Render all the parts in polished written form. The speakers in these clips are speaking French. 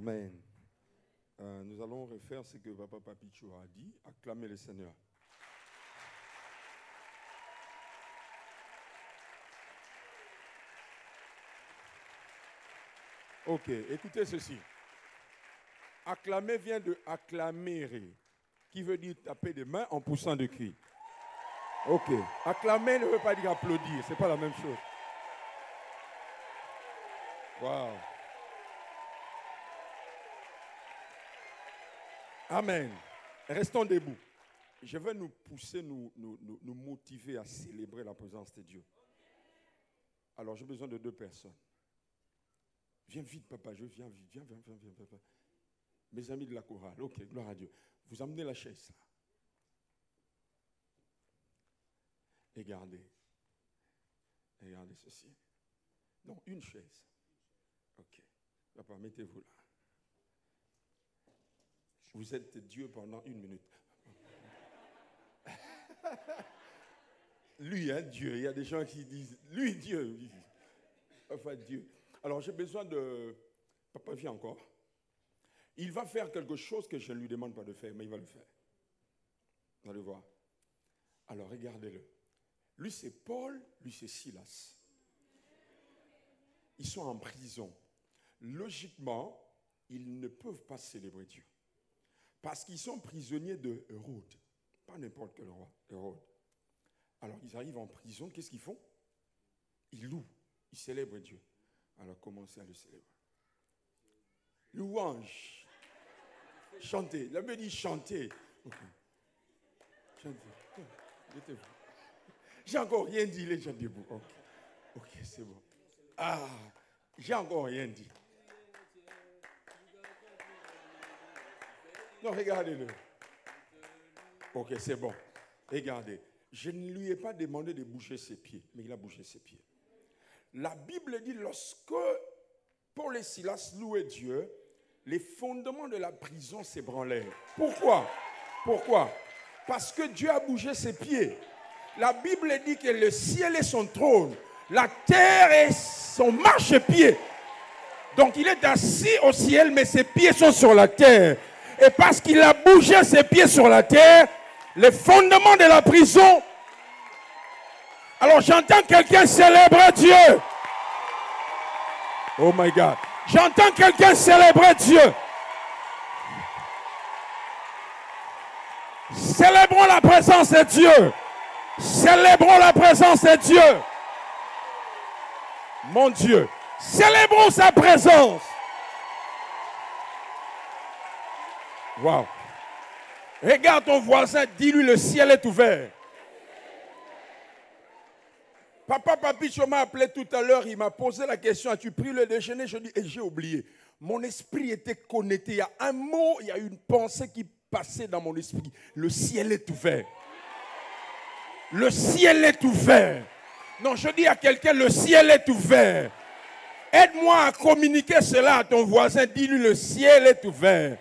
Amen. Nous allons refaire ce que Papa Papicho a dit, acclamer le Seigneur. Ok, écoutez ceci. Acclamer vient de acclamer, qui veut dire taper des mains en poussant des cris. Ok, acclamer ne veut pas dire applaudir, ce n'est pas la même chose. Wow. Amen. Restons debout. Je vais nous pousser, nous motiver à célébrer la présence de Dieu. Alors, j'ai besoin de 2 personnes. Viens vite, papa, viens vite, viens, papa. Mes amis de la chorale, ok, gloire à Dieu. Vous amenez la chaise là. Et regardez ceci. Non, une chaise. Ok, papa, mettez-vous là. Vous êtes Dieu pendant 1 minute. Lui, hein, Dieu. Il y a des gens qui disent, lui, Dieu. Enfin, Dieu. Alors, j'ai besoin de... Papa, viens encore. Il va faire quelque chose que je ne lui demande pas de faire, mais il va le faire. Vous allez voir. Alors, regardez-le. Lui, c'est Paul, lui, c'est Silas. Ils sont en prison. Logiquement, ils ne peuvent pas célébrer Dieu. Parce qu'ils sont prisonniers de Hérode. Pas n'importe quel roi, Hérode. Alors, ils arrivent en prison, qu'est-ce qu'ils font? Ils louent, ils célèbrent Dieu. Alors, commencez à le célébrer. Louange. Chantez. La Bible dit chanter. Okay. Chantez. Mettez-vous. J'ai encore rien dit, les gens debout. Ok, c'est bon. Ah, j'ai encore rien dit. Non, regardez-le. Ok, c'est bon. Regardez. Je ne lui ai pas demandé de bouger ses pieds, mais il a bougé ses pieds. La Bible dit, lorsque Paul et Silas louaient Dieu, les fondements de la prison s'ébranlèrent. Pourquoi? Parce que Dieu a bougé ses pieds. La Bible dit que le ciel est son trône, la terre est son marchepied. Donc il est assis au ciel, mais ses pieds sont sur la terre. Et parce qu'il a bougé ses pieds sur la terre, les fondements de la prison. Alors j'entends quelqu'un célébrer Dieu. Oh my God. J'entends quelqu'un célébrer Dieu. Célébrons la présence de Dieu. Célébrons la présence de Dieu. Mon Dieu. Célébrons sa présence. Wow. Regarde ton voisin, dis-lui le ciel est ouvert. Papa Papicho m'a appelé tout à l'heure, il m'a posé la question, as-tu pris le déjeuner? Je dis, et j'ai oublié. Mon esprit était connecté. Il y a un mot, il y a une pensée qui passait dans mon esprit. Le ciel est ouvert. Le ciel est ouvert. Non, je dis à quelqu'un, le ciel est ouvert. Aide-moi à communiquer cela à ton voisin. Dis-lui, le ciel est ouvert.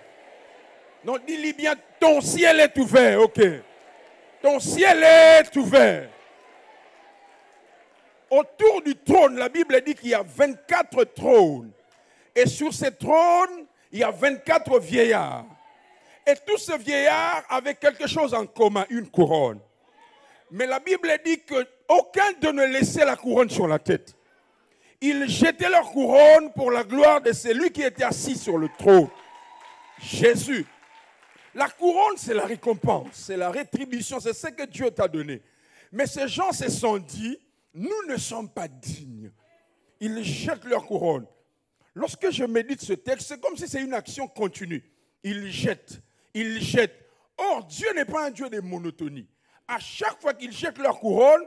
Non, dis-lui bien, ton ciel est ouvert. Ok. Ton ciel est ouvert. Autour du trône, la Bible dit qu'il y a 24 trônes. Et sur ces trônes, il y a 24 vieillards. Et tous ces vieillards avaient quelque chose en commun, une couronne. Mais la Bible dit qu'aucun d'eux ne laissait la couronne sur la tête. Ils jetaient leur couronne pour la gloire de celui qui était assis sur le trône. Jésus. La couronne, c'est la récompense, c'est la rétribution, c'est ce que Dieu t'a donné. Mais ces gens se sont dit, nous ne sommes pas dignes. Ils jettent leur couronne. Lorsque je médite ce texte, c'est comme si c'est une action continue. Ils jettent, ils jettent. Or, Dieu n'est pas un Dieu de monotonie. À chaque fois qu'ils jettent leur couronne,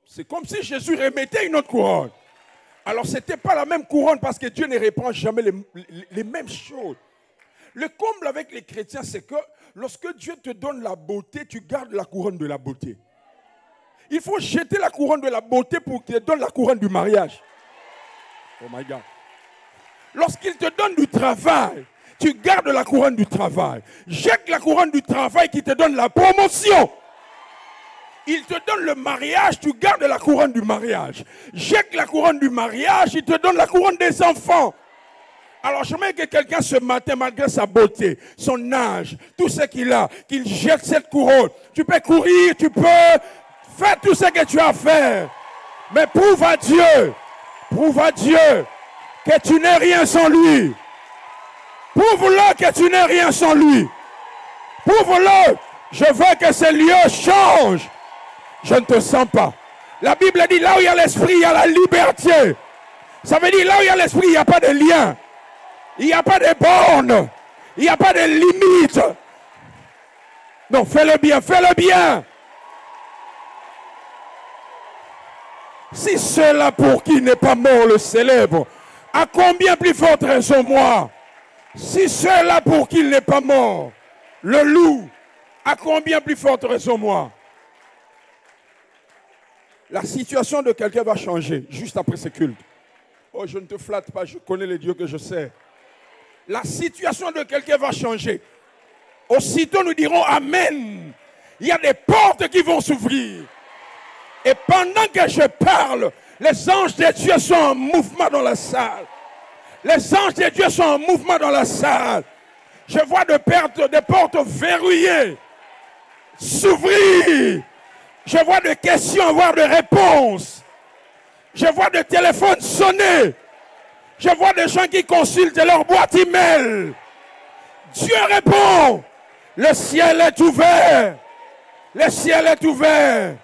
c'est comme si Jésus remettait une autre couronne. Alors, ce n'était pas la même couronne parce que Dieu ne reprend jamais les mêmes choses. Le comble avec les chrétiens, c'est que lorsque Dieu te donne la beauté, tu gardes la couronne de la beauté. Il faut jeter la couronne de la beauté pour qu'il te donne la couronne du mariage. Oh my God. Lorsqu'il te donne du travail, tu gardes la couronne du travail. Jette la couronne du travail qui te donne la promotion. Il te donne le mariage, tu gardes la couronne du mariage. Jette la couronne du mariage, il te donne la couronne des enfants. Alors j'aimerais que quelqu'un ce matin, malgré sa beauté, son âge, tout ce qu'il a, qu'il jette cette couronne. Tu peux courir, tu peux faire tout ce que tu as à faire. Mais prouve à Dieu que tu n'es rien sans lui. Prouve-le que tu n'es rien sans lui. Prouve-le. Je veux que ce lieu change. Je ne te sens pas. La Bible dit là où il y a l'esprit, il y a la liberté. Ça veut dire là où il y a l'esprit, il n'y a pas de lien. Il n'y a pas de bornes. Il n'y a pas de limites. Non, fais-le bien, fais-le bien. Si ceux-là pour qui n'est pas mort le célèbre, à combien plus forte raison moi? Si ceux-là pour qui il n'est pas mort le loue, à combien plus forte raison moi? La situation de quelqu'un va changer juste après ce culte. Oh, je ne te flatte pas, je connais les dieux que je sais. La situation de quelqu'un va changer. Aussitôt nous dirons Amen. Il y a des portes qui vont s'ouvrir. Et pendant que je parle, les anges de Dieu sont en mouvement dans la salle. Les anges de Dieu sont en mouvement dans la salle. Je vois des portes verrouillées s'ouvrir. Je vois des questions avoir des réponses. Je vois des téléphones sonner. Je vois des gens qui consultent leur boîte email. Dieu répond. Le ciel est ouvert. Le ciel est ouvert.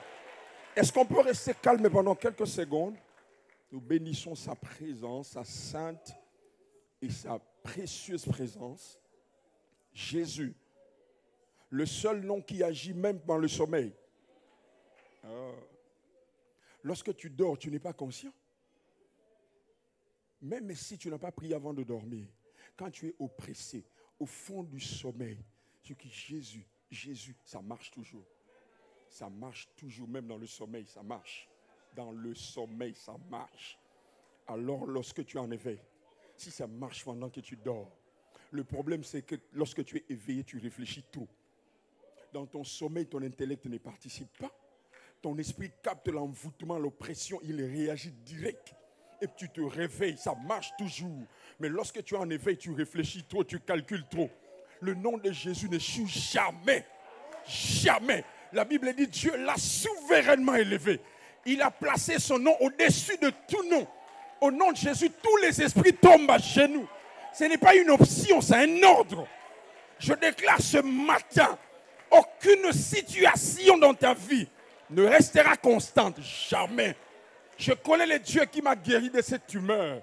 Est-ce qu'on peut rester calme pendant quelques secondes? Nous bénissons sa présence, sa sainte et sa précieuse présence. Jésus, le seul nom qui agit même dans le sommeil. Lorsque tu dors, tu n'es pas conscient. Même si tu n'as pas prié avant de dormir, quand tu es oppressé, au fond du sommeil, tu dis Jésus, Jésus, ça marche toujours. Ça marche toujours, même dans le sommeil, ça marche. Dans le sommeil, ça marche. Alors, lorsque tu es en éveil, si ça marche pendant que tu dors, le problème, c'est que lorsque tu es éveillé, tu réfléchis trop. Dans ton sommeil, ton intellect ne participe pas. Ton esprit capte l'envoûtement, l'oppression, il réagit direct. Et tu te réveilles, ça marche toujours. Mais lorsque tu es en éveil, tu réfléchis trop, tu calcules trop. Le nom de Jésus n'échoue jamais. Jamais. La Bible dit Dieu l'a souverainement élevé. Il a placé son nom au-dessus de tout nom. Au nom de Jésus, tous les esprits tombent à genoux. Ce n'est pas une option, c'est un ordre. Je déclare ce matin, aucune situation dans ta vie ne restera constante. Jamais. Je connais le Dieu qui m'a guéri de cette tumeur.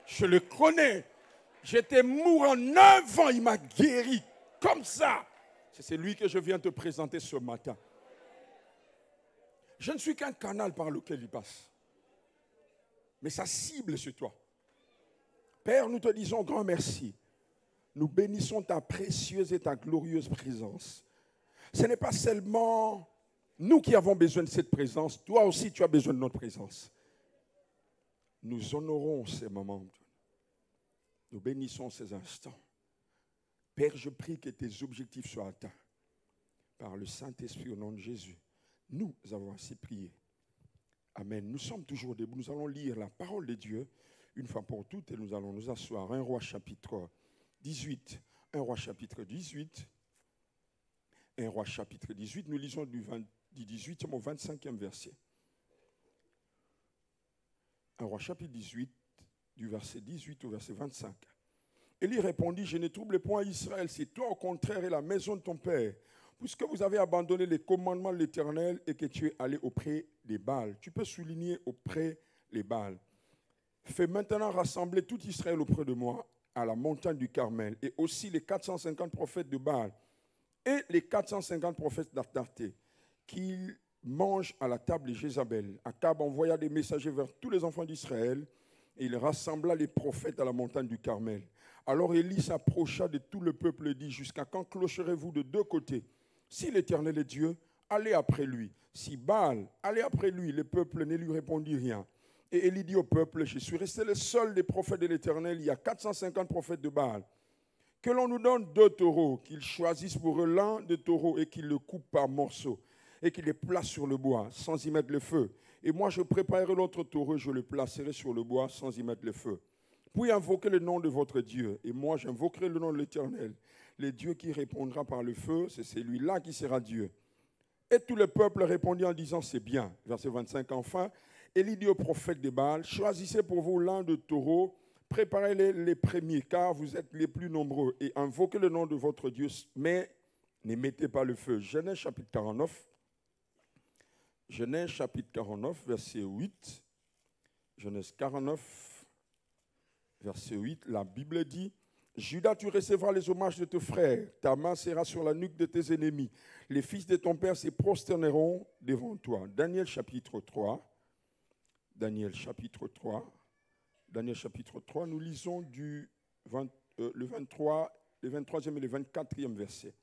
Je le connais. J'étais mourant 9 ans, il m'a guéri comme ça. C'est celui que je viens te présenter ce matin. Je ne suis qu'un canal par lequel il passe. Mais sa cible, c'est toi. Père, nous te disons grand merci. Nous bénissons ta précieuse et ta glorieuse présence. Ce n'est pas seulement nous qui avons besoin de cette présence. Toi aussi, tu as besoin de notre présence. Nous honorons ces moments. Nous bénissons ces instants. Père, je prie que tes objectifs soient atteints par le Saint-Esprit au nom de Jésus. Nous avons ainsi prié. Amen. Nous sommes toujours debout. Nous allons lire la parole de Dieu une fois pour toutes et nous allons nous asseoir. 1 Roi chapitre 18. 1 Roi chapitre 18. 1 Roi chapitre 18. Nous lisons du 18e au 25e verset. 1 Roi chapitre 18, du verset 18 au verset 25. Élie répondit, je ne trouble point Israël, c'est toi au contraire et la maison de ton père, puisque vous avez abandonné les commandements de l'Éternel et que tu es allé auprès des Baals. Tu peux souligner auprès des Baals. Fais maintenant rassembler tout Israël auprès de moi à la montagne du Carmel et aussi les 450 prophètes de Baal et les 450 prophètes d'Astarté qu'ils mangent à la table de Jézabel. Akab envoya des messagers vers tous les enfants d'Israël et il rassembla les prophètes à la montagne du Carmel. Alors Élie s'approcha de tout le peuple et dit, jusqu'à quand clocherez-vous de deux côtés? Si l'Éternel est Dieu, allez après lui. Si Baal, allez après lui. Le peuple ne lui répondit rien. Et Élie dit au peuple, je suis resté le seul des prophètes de l'Éternel. Il y a 450 prophètes de Baal. Que l'on nous donne 2 taureaux, qu'ils choisissent pour eux l'un des taureaux et qu'ils le coupent par morceaux et qu'ils les placent sur le bois sans y mettre le feu. Et moi je préparerai l'autre taureau, je le placerai sur le bois sans y mettre le feu. Puis invoquez le nom de votre Dieu. Et moi, j'invoquerai le nom de l'Éternel. Le Dieu qui répondra par le feu, c'est celui-là qui sera Dieu. Et tout le peuple répondit en disant, c'est bien. Verset 25, enfin, Élie dit au prophète de Baal, choisissez pour vous l'un de taureaux, préparez-les les premiers, car vous êtes les plus nombreux, et invoquez le nom de votre Dieu, mais ne mettez pas le feu. Genèse chapitre 49. Genèse chapitre 49, verset 8. Genèse 49, verset 8, la Bible dit, Judas, tu recevras les hommages de tes frères, ta main sera sur la nuque de tes ennemis, les fils de ton père se prosterneront devant toi. Daniel chapitre 3, Daniel chapitre 3, Daniel chapitre 3, nous lisons le 23e et le 24e verset.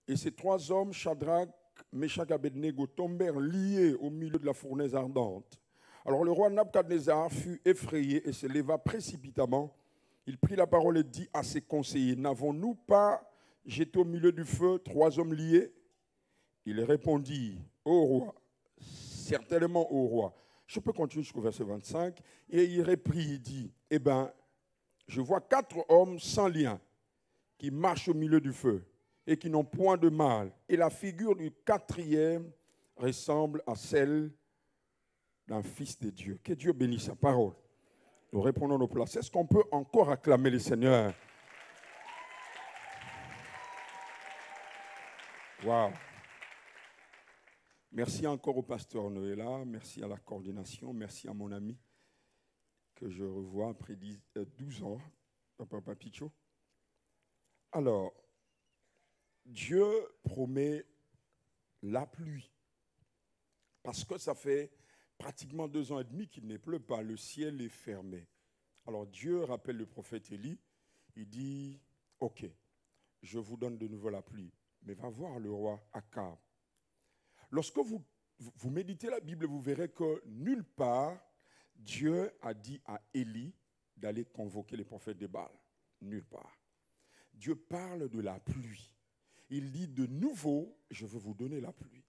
Et ces trois hommes, Shadrach, Meshach et Abednego, tombèrent liés au milieu de la fournaise ardente. Alors le roi Nabuchodonosor fut effrayé et se leva précipitamment. Il prit la parole et dit à ses conseillers, n'avons-nous pas jeté au milieu du feu trois hommes liés? Il répondit, ô roi, certainement ô roi. Je peux continuer jusqu'au verset 25. Et il reprit, il dit, eh bien, je vois quatre hommes sans lien qui marchent au milieu du feu et qui n'ont point de mal. Et la figure du quatrième ressemble à celle d'un fils de Dieu. Que Dieu bénisse sa parole. Nous répondons nos places. Est-ce qu'on peut encore acclamer le Seigneur? Waouh! Merci encore au pasteur Noëlla, merci à la coordination, merci à mon ami que je revois après 12 ans, Papa Picho. Alors, Dieu promet la pluie, parce que ça fait pratiquement 2 ans et demi qu'il ne pleut pas, le ciel est fermé. Alors Dieu rappelle le prophète Élie, il dit, ok, je vous donne de nouveau la pluie, mais va voir le roi Akab. Lorsque vous méditez la Bible, vous verrez que nulle part, Dieu a dit à Élie d'aller convoquer les prophètes de Baal. Nulle part. Dieu parle de la pluie. Il dit de nouveau, je veux vous donner la pluie.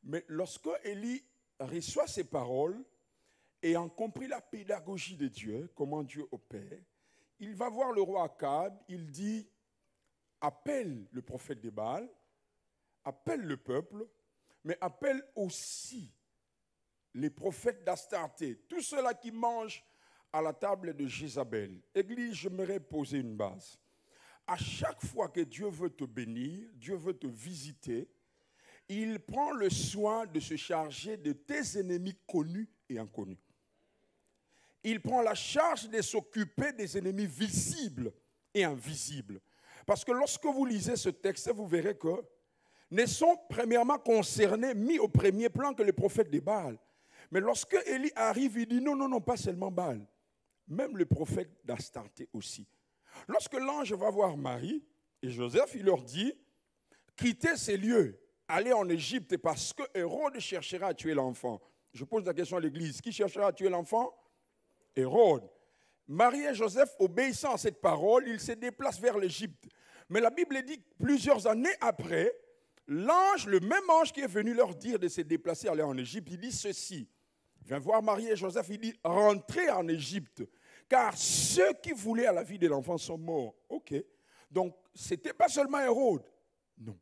Mais lorsque Élie reçoit ces paroles, ayant compris la pédagogie de Dieu, comment Dieu opère, il va voir le roi Akab, il dit, appelle le prophète de Baal, appelle le peuple, mais appelle aussi les prophètes d'Astarté, tous ceux-là qui mangent à la table de Jézabel. Église, j'aimerais poser une base. À chaque fois que Dieu veut te bénir, Dieu veut te visiter, il prend le soin de se charger de tes ennemis connus et inconnus. Il prend la charge de s'occuper des ennemis visibles et invisibles. Parce que lorsque vous lisez ce texte, vous verrez que ne sont premièrement concernés, mis au premier plan que les prophètes de Baal. Mais lorsque Élie arrive, il dit non, pas seulement Baal, même le prophète d'Astarté aussi. Lorsque l'ange va voir Marie et Joseph, il leur dit, quittez ces lieux, allez en Égypte parce que Hérode cherchera à tuer l'enfant. Je pose la question à l'église, qui cherchera à tuer l'enfant? Hérode. Marie et Joseph, obéissant à cette parole, ils se déplacent vers l'Égypte. Mais la Bible dit que plusieurs années après, l'ange, le même ange qui est venu leur dire de se déplacer, aller en Égypte, il dit ceci. Il vient voir Marie et Joseph, il dit, rentrez en Égypte, car ceux qui voulaient à la vie de l'enfant sont morts. Ok. Donc, ce n'était pas seulement Hérode. Non.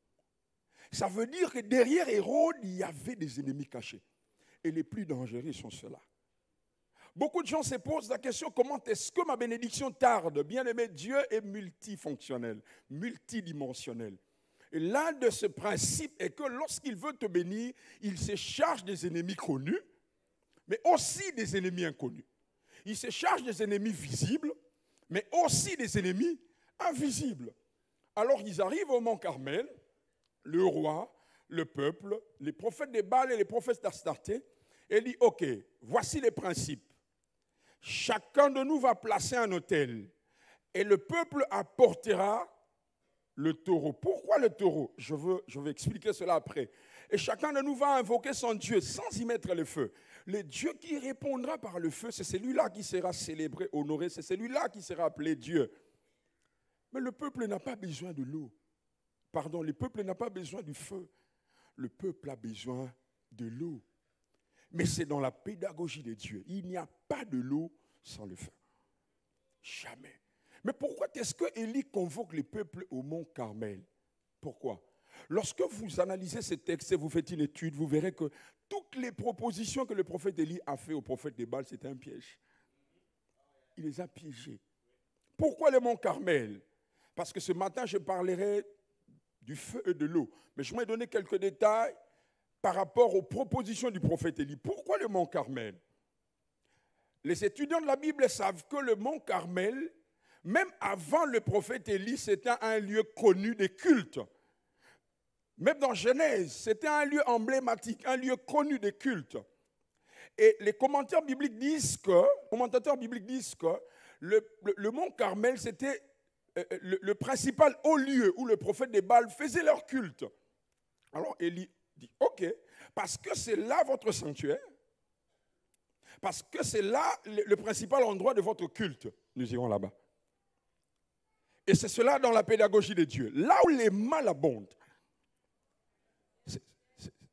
Ça veut dire que derrière Hérode, il y avait des ennemis cachés. Et les plus dangereux sont ceux-là. Beaucoup de gens se posent la question, comment est-ce que ma bénédiction tarde? Bien-aimé, Dieu est multifonctionnel, multidimensionnel. Et l'un de ces principes est que lorsqu'il veut te bénir, il se charge des ennemis connus, mais aussi des ennemis inconnus. Il se charge des ennemis visibles, mais aussi des ennemis invisibles. Alors ils arrivent au mont Carmel, le roi, le peuple, les prophètes de Baal et les prophètes d'Astarté, et dit, ok, voici les principes. Chacun de nous va placer un autel, et le peuple apportera le taureau. Pourquoi le taureau? Je vais expliquer cela après. Et chacun de nous va invoquer son Dieu sans y mettre le feu. Le Dieu qui répondra par le feu, c'est celui-là qui sera célébré, honoré, c'est celui-là qui sera appelé Dieu. Mais le peuple n'a pas besoin de l'eau. Pardon, le peuple n'a pas besoin du feu. Le peuple a besoin de l'eau. Mais c'est dans la pédagogie de Dieu. Il n'y a pas de l'eau sans le feu. Jamais. Mais pourquoi est-ce que Élie convoque les peuples au mont Carmel? Pourquoi? Lorsque vous analysez ces textes et vous faites une étude, vous verrez que toutes les propositions que le prophète Élie a fait au prophète de Baal, c'était un piège. Il les a piégés. Pourquoi le mont Carmel? Parce que ce matin, je parlerai du feu et de l'eau. Mais je vais donner quelques détails par rapport aux propositions du prophète Élie. Pourquoi le mont Carmel? Les étudiants de la Bible savent que le mont Carmel, même avant le prophète Élie, c'était un lieu connu de culte. Même dans Genèse, c'était un lieu emblématique, un lieu connu de culte. Et les commentateurs bibliques disent que le mont Carmel, c'était le principal haut lieu où le prophète de Baal faisait leur culte. Alors Élie dit, ok, parce que c'est là votre sanctuaire, parce que c'est là le principal endroit de votre culte, nous irons là-bas. Et c'est cela dans la pédagogie de Dieu. Là où les mal abondent,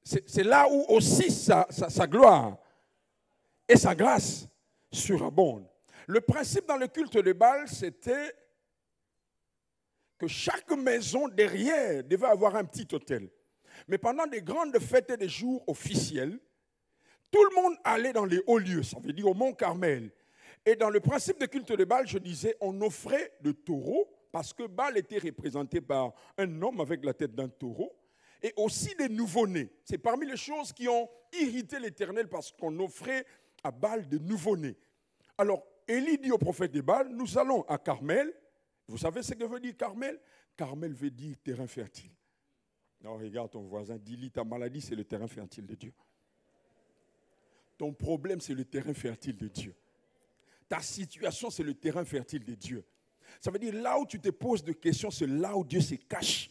c'est là où aussi sa gloire et sa grâce surabondent. Le principe dans le culte de Baal, c'était que chaque maison derrière devait avoir un petit autel. Mais pendant des grandes fêtes et des jours officiels, tout le monde allait dans les hauts lieux, ça veut dire au mont Carmel. Et dans le principe de culte de Baal, je disais, on offrait de taureaux, parce que Baal était représenté par un homme avec la tête d'un taureau, et aussi des nouveau-nés. C'est parmi les choses qui ont irrité l'Éternel, parce qu'on offrait à Baal des nouveau-nés. Alors, Élie dit au prophète de Baal, nous allons à Carmel. Vous savez ce que veut dire Carmel? Carmel veut dire terrain fertile. Non, regarde ton voisin, dis-lui, ta maladie, c'est le terrain fertile de Dieu. Ton problème, c'est le terrain fertile de Dieu. Ta situation, c'est le terrain fertile de Dieu. Ça veut dire là où tu te poses des questions, c'est là où Dieu se cache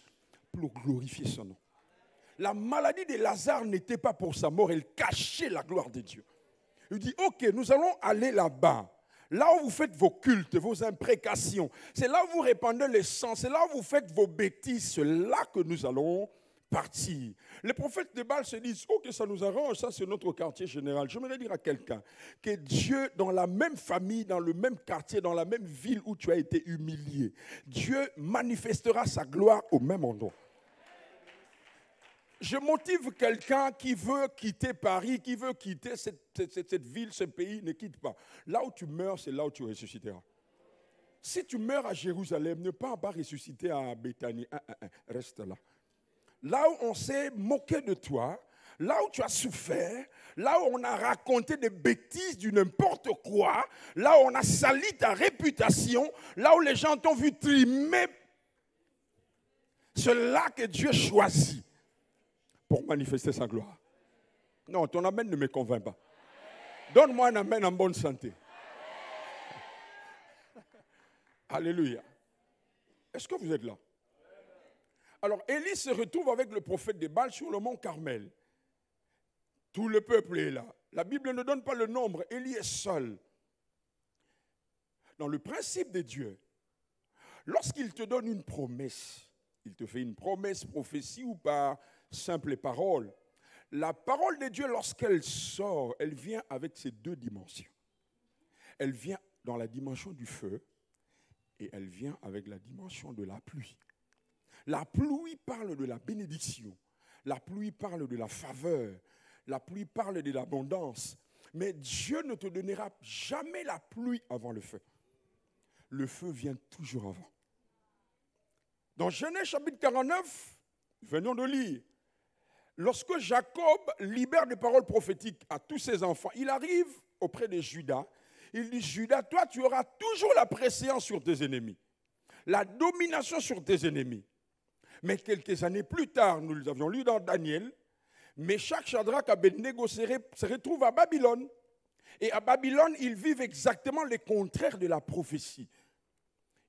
pour glorifier son nom. La maladie de Lazare n'était pas pour sa mort, elle cachait la gloire de Dieu. Il dit, ok, nous allons aller là-bas. Là où vous faites vos cultes, vos imprécations, c'est là où vous répandez le sang, c'est là où vous faites vos bêtises, c'est là que nous allons partir. Les prophètes de Baal se disent, ok, ça nous arrange, ça c'est notre quartier général. J'aimerais dire à quelqu'un que Dieu, dans la même famille, dans le même quartier, dans la même ville où tu as été humilié, Dieu manifestera sa gloire au même endroit. Je motive quelqu'un qui veut quitter Paris, qui veut quitter cette ville, ce pays, ne quitte pas. Là où tu meurs, c'est là où tu ressusciteras. Si tu meurs à Jérusalem, ne pas ressusciter à Béthanie. Reste là. Là où on s'est moqué de toi, là où tu as souffert, là où on a raconté des bêtises du n'importe quoi, là où on a sali ta réputation, là où les gens t'ont vu trimer, c'est là que Dieu choisit pour manifester sa gloire. Non, ton amen ne me convainc pas. Donne-moi un amen en bonne santé. Alléluia. Est-ce que vous êtes là? Alors, Élie se retrouve avec le prophète de Baal sur le mont Carmel. Tout le peuple est là. La Bible ne donne pas le nombre. Élie est seul. Dans le principe de Dieu, lorsqu'il te donne une promesse, il te fait une promesse, prophétie ou par simple parole. La parole de Dieu, lorsqu'elle sort, elle vient avec ces deux dimensions. Elle vient dans la dimension du feu et elle vient avec la dimension de la pluie. La pluie parle de la bénédiction. La pluie parle de la faveur. La pluie parle de l'abondance. Mais Dieu ne te donnera jamais la pluie avant le feu. Le feu vient toujours avant. Dans Genèse chapitre 49, venons de lire, lorsque Jacob libère des paroles prophétiques à tous ses enfants, il arrive auprès de Judas. Il dit, Judas, toi tu auras toujours la préséance sur tes ennemis, la domination sur tes ennemis. Mais quelques années plus tard, nous avions lu dans Daniel, Meshach, Shadrach, Abednego se retrouvent à Babylone. Et à Babylone, ils vivent exactement le contraire de la prophétie.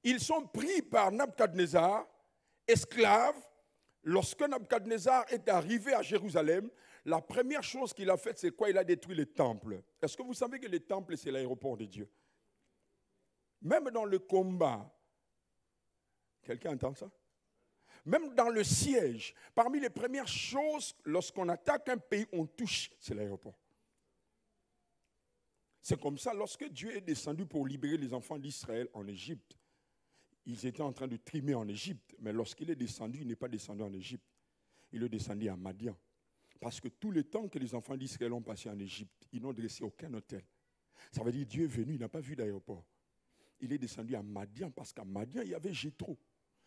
Ils sont pris par Nabuchodonosor, esclaves. Lorsque Nabuchodonosor est arrivé à Jérusalem, la première chose qu'il a faite, c'est quoi? Il a détruit les temples. Est-ce que vous savez que les temples, c'est l'aéroport de Dieu? Même dans le combat, quelqu'un entend ça? Même dans le siège, parmi les premières choses, lorsqu'on attaque un pays, on touche, c'est l'aéroport. C'est comme ça, lorsque Dieu est descendu pour libérer les enfants d'Israël en Égypte, ils étaient en train de trimer en Égypte, mais lorsqu'il est descendu, il n'est pas descendu en Égypte. Il est descendu à Madian. Parce que tout le temps que les enfants d'Israël ont passé en Égypte, ils n'ont dressé aucun hôtel. Ça veut dire que Dieu est venu, il n'a pas vu d'aéroport. Il est descendu à Madian parce qu'à Madian, il y avait Jéthro.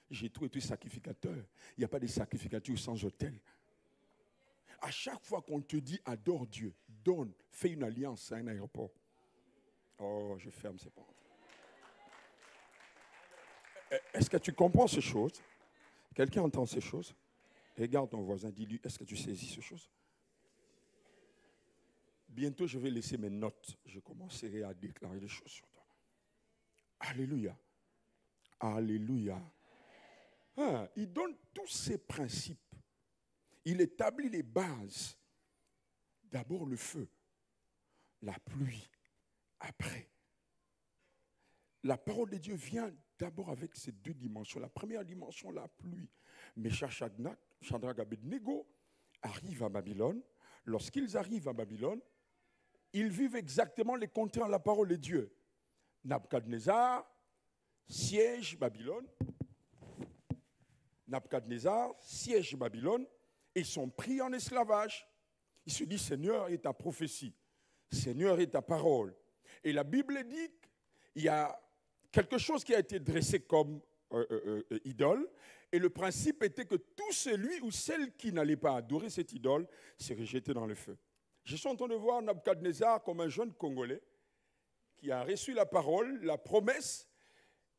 Jéthro était sacrificateur. Il n'y a pas de sacrificature sans hôtel. À chaque fois qu'on te dit adore Dieu, donne, fais une alliance à un aéroport. Oh, je ferme ces portes. Est-ce que tu comprends ces choses? Quelqu'un entend ces choses? Regarde ton voisin, dis-lui, est-ce que tu saisis ces choses? Bientôt, je vais laisser mes notes. Je commencerai à déclarer des choses sur toi. Alléluia. Alléluia. Ah, il donne tous ces principes. Il établit les bases. D'abord le feu, la pluie, après. La parole de Dieu vient d'abord avec ces deux dimensions. La première dimension, la pluie. Meshach, Shadrach, Abednego arrivent à Babylone. Lorsqu'ils arrivent à Babylone, ils vivent exactement les contraires de la parole de Dieu. Nabuchodonosor siège Babylone. Nabuchodonosor siège Babylone et ils sont pris en esclavage. Il se dit, Seigneur est ta prophétie, Seigneur est ta parole. Et la Bible dit qu'il y a quelque chose qui a été dressé comme idole. Et le principe était que tout celui ou celle qui n'allait pas adorer cette idole serait jeté dans le feu. Je suis en train de voir Nabuchodonosor comme un jeune Congolais qui a reçu la parole, la promesse,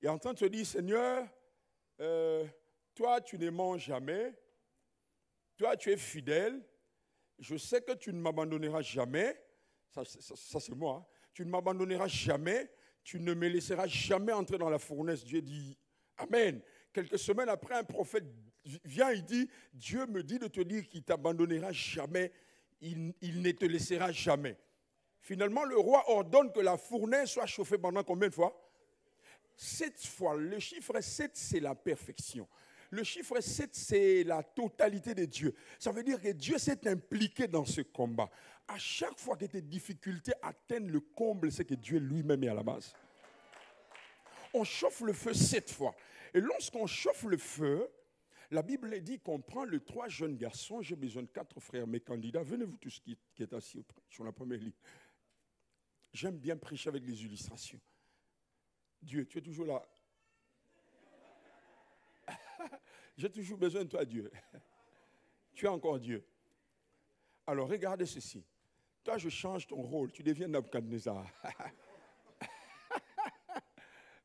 et est en train de se dire, Seigneur, toi tu ne mens jamais, toi tu es fidèle, je sais que tu ne m'abandonneras jamais, ça c'est moi, hein. Tu ne m'abandonneras jamais, tu ne me laisseras jamais entrer dans la fournaise. Dieu dit, Amen. Quelques semaines après, un prophète vient, il dit, Dieu me dit de te dire qu'il ne t'abandonnera jamais, il ne te laissera jamais. Finalement, le roi ordonne que la fournaise soit chauffée pendant combien de fois? 7 fois. Le chiffre 7, c'est la perfection. Le chiffre 7, c'est la totalité de Dieu. Ça veut dire que Dieu s'est impliqué dans ce combat. À chaque fois que tes difficultés atteignent le comble, c'est que Dieu lui-même est à la base. On chauffe le feu 7 fois. Et lorsqu'on chauffe le feu, la Bible dit qu'on prend les 3 jeunes garçons. J'ai besoin de 4 frères, mes candidats. Venez-vous tous qui êtes assis sur la première ligne. J'aime bien prêcher avec les illustrations. Dieu, tu es toujours là. J'ai toujours besoin de toi, Dieu. Tu es encore Dieu. Alors, regardez ceci. Toi, je change ton rôle. Tu deviens Nabuchodonosor.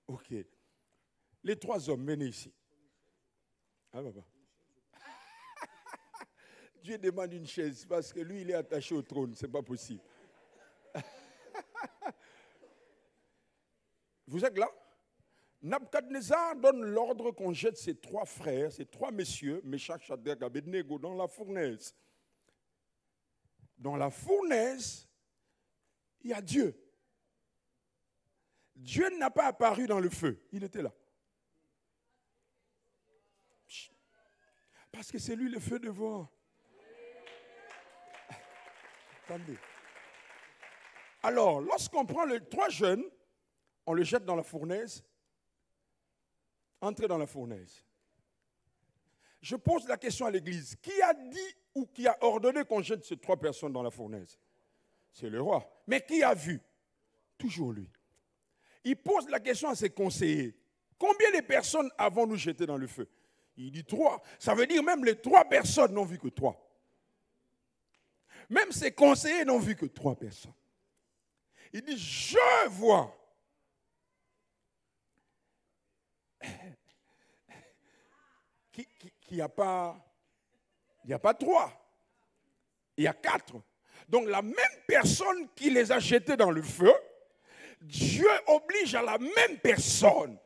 Ok. Les 3 hommes, venez ici. Ah, papa. Dieu demande une chaise parce que lui, il est attaché au trône. Ce n'est pas possible. Vous êtes là? Nabuchodonosor donne l'ordre qu'on jette ses 3 frères, ses 3 messieurs, Meshach, Shadrach, Abednego, dans la fournaise. Dans la fournaise, il y a Dieu. Dieu n'a pas apparu dans le feu, il était là. Parce que c'est lui le feu devant. Attendez. Alors, lorsqu'on prend les 3 jeunes, on les jette dans la fournaise. Entrez dans la fournaise. Je pose la question à l'église. Qui a dit ou qui a ordonné qu'on jette ces 3 personnes dans la fournaise? C'est le roi. Mais qui a vu? Toujours lui. Il pose la question à ses conseillers. Combien de personnes avons-nous jeté dans le feu? Il dit 3. Ça veut dire même les 3 personnes n'ont vu que 3. Même ses conseillers n'ont vu que 3 personnes. Il dit, je vois. Qu'il n'y a pas 3. Il y a 4. Donc la même personne qui les a jetés dans le feu, Dieu oblige à la même personne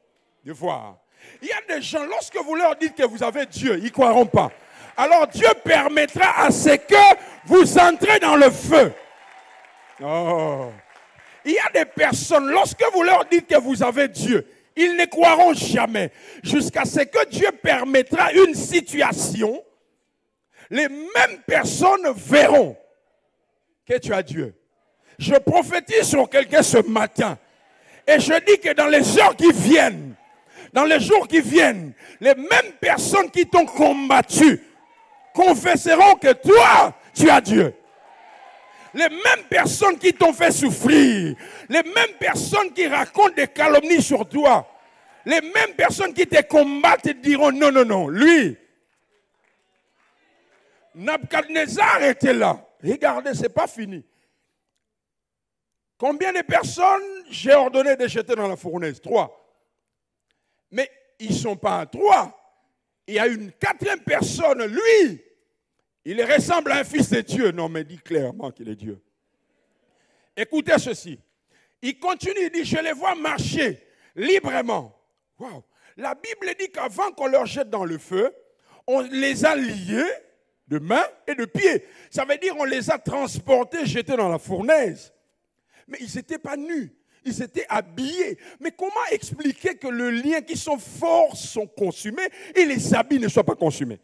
de voir. Il y a des gens, lorsque vous leur dites que vous avez Dieu, ils ne croiront pas. Alors Dieu permettra à ce que vous entrez dans le feu. Oh. Il y a des personnes, lorsque vous leur dites que vous avez Dieu, ils ne croiront jamais. Jusqu'à ce que Dieu permettra une situation, les mêmes personnes verront que tu as Dieu. Je prophétise sur quelqu'un ce matin. Et je dis que dans les heures qui viennent, dans les jours qui viennent, les mêmes personnes qui t'ont combattu confesseront que toi, tu as Dieu. Les mêmes personnes qui t'ont fait souffrir, les mêmes personnes qui racontent des calomnies sur toi, les mêmes personnes qui te combattent et diront non, non, non, lui, Nabuchodonosor était là. Regardez, ce n'est pas fini. Combien de personnes j'ai ordonné de jeter dans la fournaise? 3. Mais ils ne sont pas 3. Il y a une 4e personne, lui. Il ressemble à un fils de Dieu. Non, mais dit clairement qu'il est Dieu. Écoutez ceci. Il continue, il dit, je les vois marcher librement. Wow. La Bible dit qu'avant qu'on leur jette dans le feu, on les a liés de mains et de pieds. Ça veut dire qu'on les a transportés, jetés dans la fournaise. Mais ils n'étaient pas nus. Ils étaient habillés. Mais comment expliquer que le lien qui sont forts sont consumés et les habits ne soient pas consumés?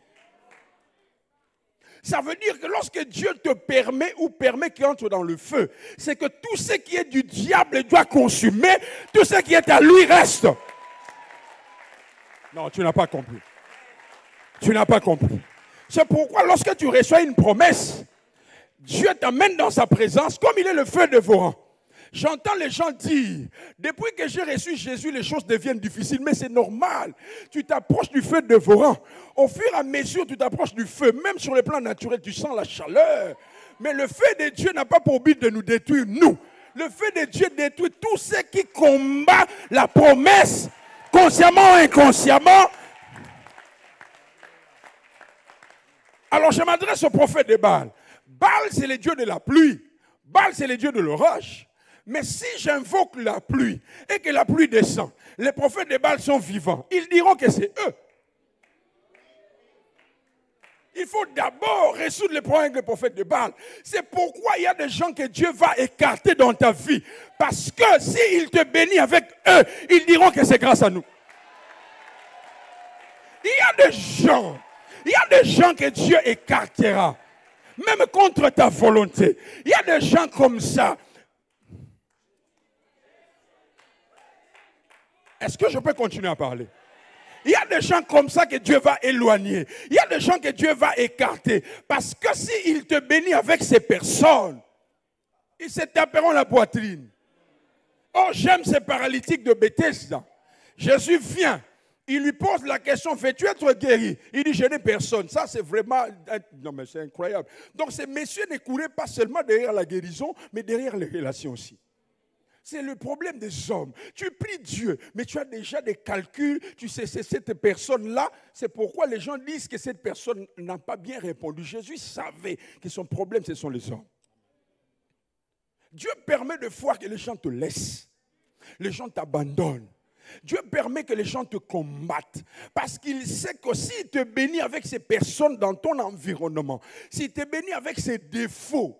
Ça veut dire que lorsque Dieu te permet ou permet qu'il entre dans le feu, c'est que tout ce qui est du diable doit consumer, tout ce qui est à lui reste. Non, tu n'as pas compris. Tu n'as pas compris. C'est pourquoi lorsque tu reçois une promesse, Dieu t'amène dans sa présence comme il est le feu dévorant. J'entends les gens dire, depuis que j'ai reçu Jésus, les choses deviennent difficiles, mais c'est normal. Tu t'approches du feu dévorant. Au fur et à mesure, tu t'approches du feu. Même sur le plan naturel, tu sens la chaleur. Mais le feu de Dieu n'a pas pour but de nous détruire, nous. Le feu de Dieu détruit tout ce qui combat la promesse, consciemment ou inconsciemment. Alors je m'adresse au prophète de Baal. Baal, c'est le dieu de la pluie. Baal, c'est le dieu de l'orage. Mais si j'invoque la pluie et que la pluie descend, les prophètes de Baal sont vivants, ils diront que c'est eux. Il faut d'abord résoudre les problèmes des prophètes de Baal. C'est pourquoi il y a des gens que Dieu va écarter dans ta vie. Parce que s'il te bénit avec eux, ils diront que c'est grâce à nous. Il y a des gens que Dieu écartera, même contre ta volonté. Il y a des gens comme ça. Est-ce que je peux continuer à parler? Il y a des gens comme ça que Dieu va éloigner. Il y a des gens que Dieu va écarter. Parce que s'il te bénit avec ces personnes, ils se taperont la poitrine. Oh, j'aime ces paralytiques de Bethesda. Jésus vient. Il lui pose la question, veux-tu être guéri? Il dit, je n'ai personne. Ça, c'est vraiment... Non, mais c'est incroyable. Donc, ces messieurs ne couraient pas seulement derrière la guérison, mais derrière les relations aussi. C'est le problème des hommes. Tu pries Dieu, mais tu as déjà des calculs. Tu sais, c'est cette personne-là. C'est pourquoi les gens disent que cette personne n'a pas bien répondu. Jésus savait que son problème, ce sont les hommes. Dieu permet de fois que les gens te laissent. Les gens t'abandonnent. Dieu permet que les gens te combattent. Parce qu'il sait que s'il te bénit avec ces personnes dans ton environnement, s'il te bénit avec ses défauts,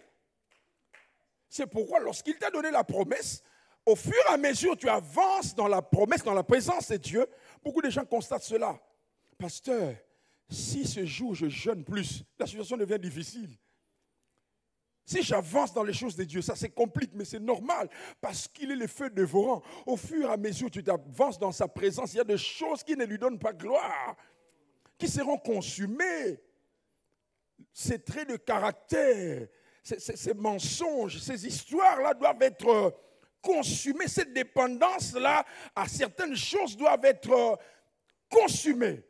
c'est pourquoi lorsqu'il t'a donné la promesse, au fur et à mesure tu avances dans la promesse, dans la présence de Dieu, beaucoup de gens constatent cela. Pasteur, si ce jour je jeûne plus, la situation devient difficile. Si j'avance dans les choses de Dieu, ça se complique, mais c'est normal, parce qu'il est le feu dévorant. Au fur et à mesure tu avances dans sa présence, il y a des choses qui ne lui donnent pas gloire, qui seront consumées. Ces traits de caractère, ces mensonges, ces histoires-là doivent être consumées. Cette dépendance-là à certaines choses doivent être consumées.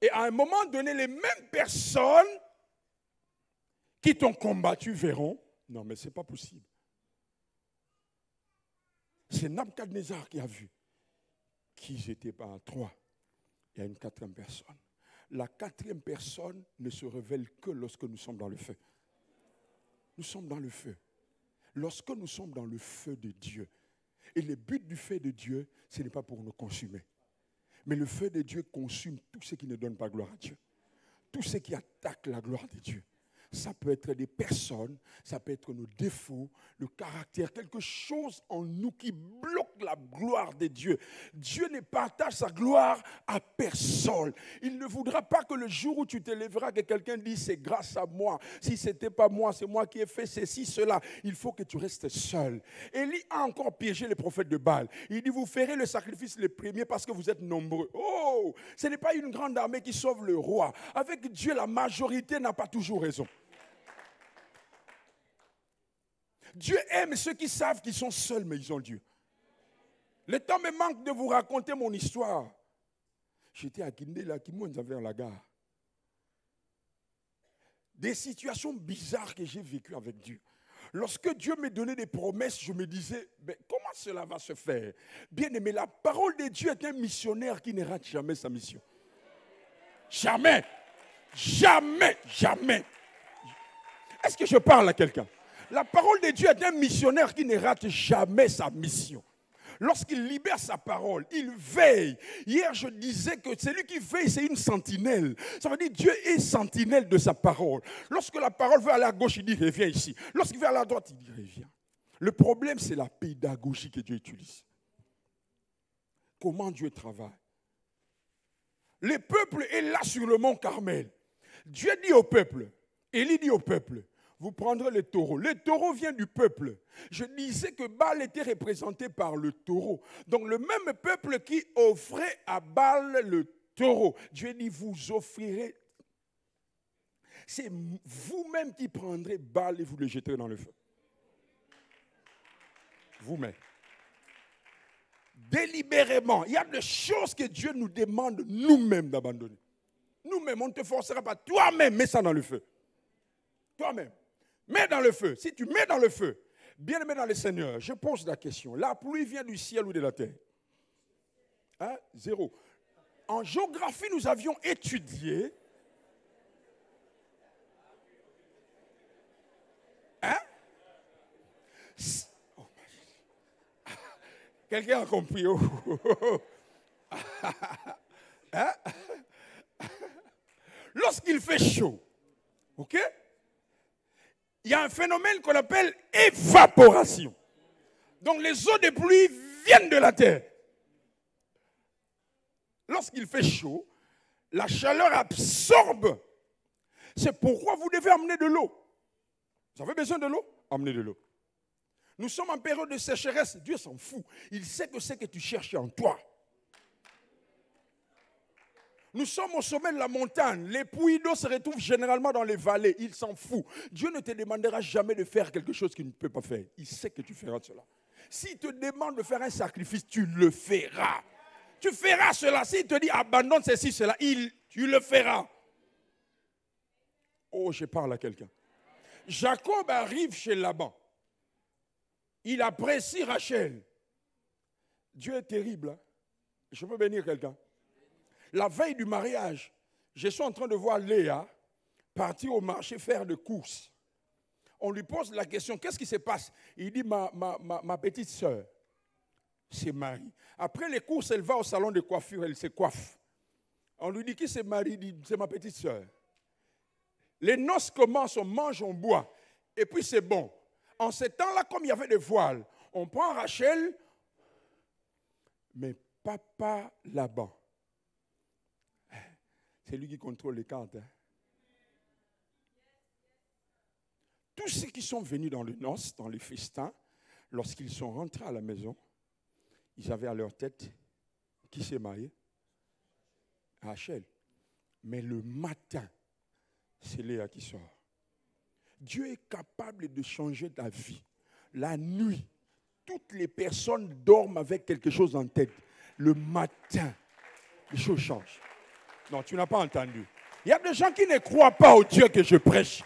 Et à un moment donné, les mêmes personnes qui t'ont combattu verront, non mais ce n'est pas possible. C'est Nabuchodonosor qui a vu qu'ils n'étaient pas à 3. Il y a une 4e personne. La 4e personne ne se révèle que lorsque nous sommes dans le feu. Nous sommes dans le feu. Lorsque nous sommes dans le feu de Dieu, et le but du feu de Dieu, ce n'est pas pour nous consumer. Mais le feu de Dieu consume tout ce qui ne donne pas gloire à Dieu. Tout ce qui attaque la gloire de Dieu. Ça peut être des personnes, ça peut être nos défauts, le caractère, quelque chose en nous qui bloque la gloire de Dieu. Dieu ne partage sa gloire à personne. Il ne voudra pas que le jour où tu te lèveras, que quelqu'un dise c'est grâce à moi. Si ce n'était pas moi, c'est moi qui ai fait ceci, cela. Il faut que tu restes seul. Élie a encore piégé les prophètes de Baal. Il dit vous ferez le sacrifice le premier parce que vous êtes nombreux. Oh, ce n'est pas une grande armée qui sauve le roi. Avec Dieu, la majorité n'a pas toujours raison. Dieu aime ceux qui savent qu'ils sont seuls, mais ils ont Dieu. Le temps me manque de vous raconter mon histoire. J'étais à Guinée, là, qui m'a vers la gare. Des situations bizarres que j'ai vécues avec Dieu. Lorsque Dieu me donnait des promesses, je me disais, mais comment cela va se faire? Bien aimé, la parole de Dieu est un missionnaire qui ne rate jamais sa mission. Jamais. Jamais, jamais. Est-ce que je parle à quelqu'un? La parole de Dieu est un missionnaire qui ne rate jamais sa mission. Lorsqu'il libère sa parole, il veille. Hier, je disais que celui qui veille, c'est une sentinelle. Ça veut dire que Dieu est sentinelle de sa parole. Lorsque la parole veut aller à gauche, il dit reviens ici. Lorsqu'il veut aller à droite, il dit reviens. Le problème, c'est la pédagogie que Dieu utilise. Comment Dieu travaille. Le peuple est là sur le mont Carmel. Dieu dit au peuple, Élie dit au peuple, vous prendrez le taureau. Le taureau vient du peuple. Je disais que Baal était représenté par le taureau. Donc le même peuple qui offrait à Baal le taureau. Dieu dit, vous offrirez. C'est vous-même qui prendrez Baal et vous le jetterez dans le feu. Vous-même. Délibérément. Il y a des choses que Dieu nous demande nous-mêmes d'abandonner. Nous-mêmes, on ne te forcera pas. Toi-même, mets ça dans le feu. Toi-même. Mets dans le feu. Si tu mets dans le feu, bien aimé dans le Seigneur, je pose la question. La pluie vient du ciel ou de la terre? Hein? Zéro. En géographie, nous avions étudié. Hein? Oh. Quelqu'un a compris? Oh. Hein? Lorsqu'il fait chaud, ok? Il y a un phénomène qu'on appelle évaporation. Donc les eaux de pluie viennent de la terre. Lorsqu'il fait chaud, la chaleur absorbe. C'est pourquoi vous devez amener de l'eau. Vous avez besoin de l'eau? Amenez de l'eau. Nous sommes en période de sécheresse. Dieu s'en fout. Il sait que c'est que tu cherches en toi. Nous sommes au sommet de la montagne. Les puits d'eau se retrouvent généralement dans les vallées. Il s'en fout. Dieu ne te demandera jamais de faire quelque chose qu'il ne peut pas faire. Il sait que tu feras cela. S'il te demande de faire un sacrifice, tu le feras. Tu feras cela. S'il te dit abandonne ceci, cela, tu le feras. Oh, je parle à quelqu'un. Jacob arrive chez Laban. Il apprécie Rachel. Dieu est terrible. Hein? Je peux bénir quelqu'un. La veille du mariage, je suis en train de voir Léa partir au marché faire des courses. On lui pose la question, qu'est-ce qui se passe? Il dit, ma petite sœur, c'est Marie. Après les courses, elle va au salon de coiffure, elle se coiffe. On lui dit, qui c'est Marie? Il dit, c'est ma petite sœur. Les noces commencent, on mange, on boit. Et puis c'est bon. En ce temps-là, comme il y avait des voiles, on prend Rachel, mais papa Laban. C'est lui qui contrôle les cartes. Hein. Tous ceux qui sont venus dans les noces, dans les festins, lorsqu'ils sont rentrés à la maison, ils avaient à leur tête qui s'est marié? Rachel. Mais le matin, c'est Léa qui sort. Dieu est capable de changer ta vie. La nuit, toutes les personnes dorment avec quelque chose en tête. Le matin, les choses changent. Non, tu n'as pas entendu. Il y a des gens qui ne croient pas au Dieu que je prêche.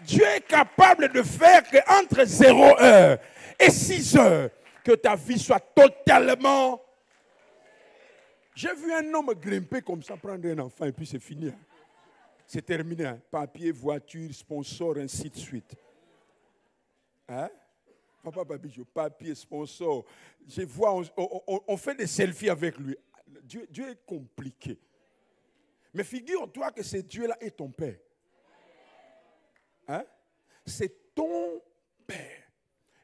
Dieu est capable de faire qu'entre 0 heure et 6 heures, que ta vie soit totalement... J'ai vu un homme grimper comme ça, prendre un enfant et puis c'est fini. Hein. C'est terminé. Hein. Papier, voiture, sponsor, ainsi de suite. Hein? Papa, papier, sponsor. Je vois, on fait des selfies avec lui. Dieu est compliqué. Mais figure-toi que ce Dieu-là est ton Père. Hein? C'est ton Père.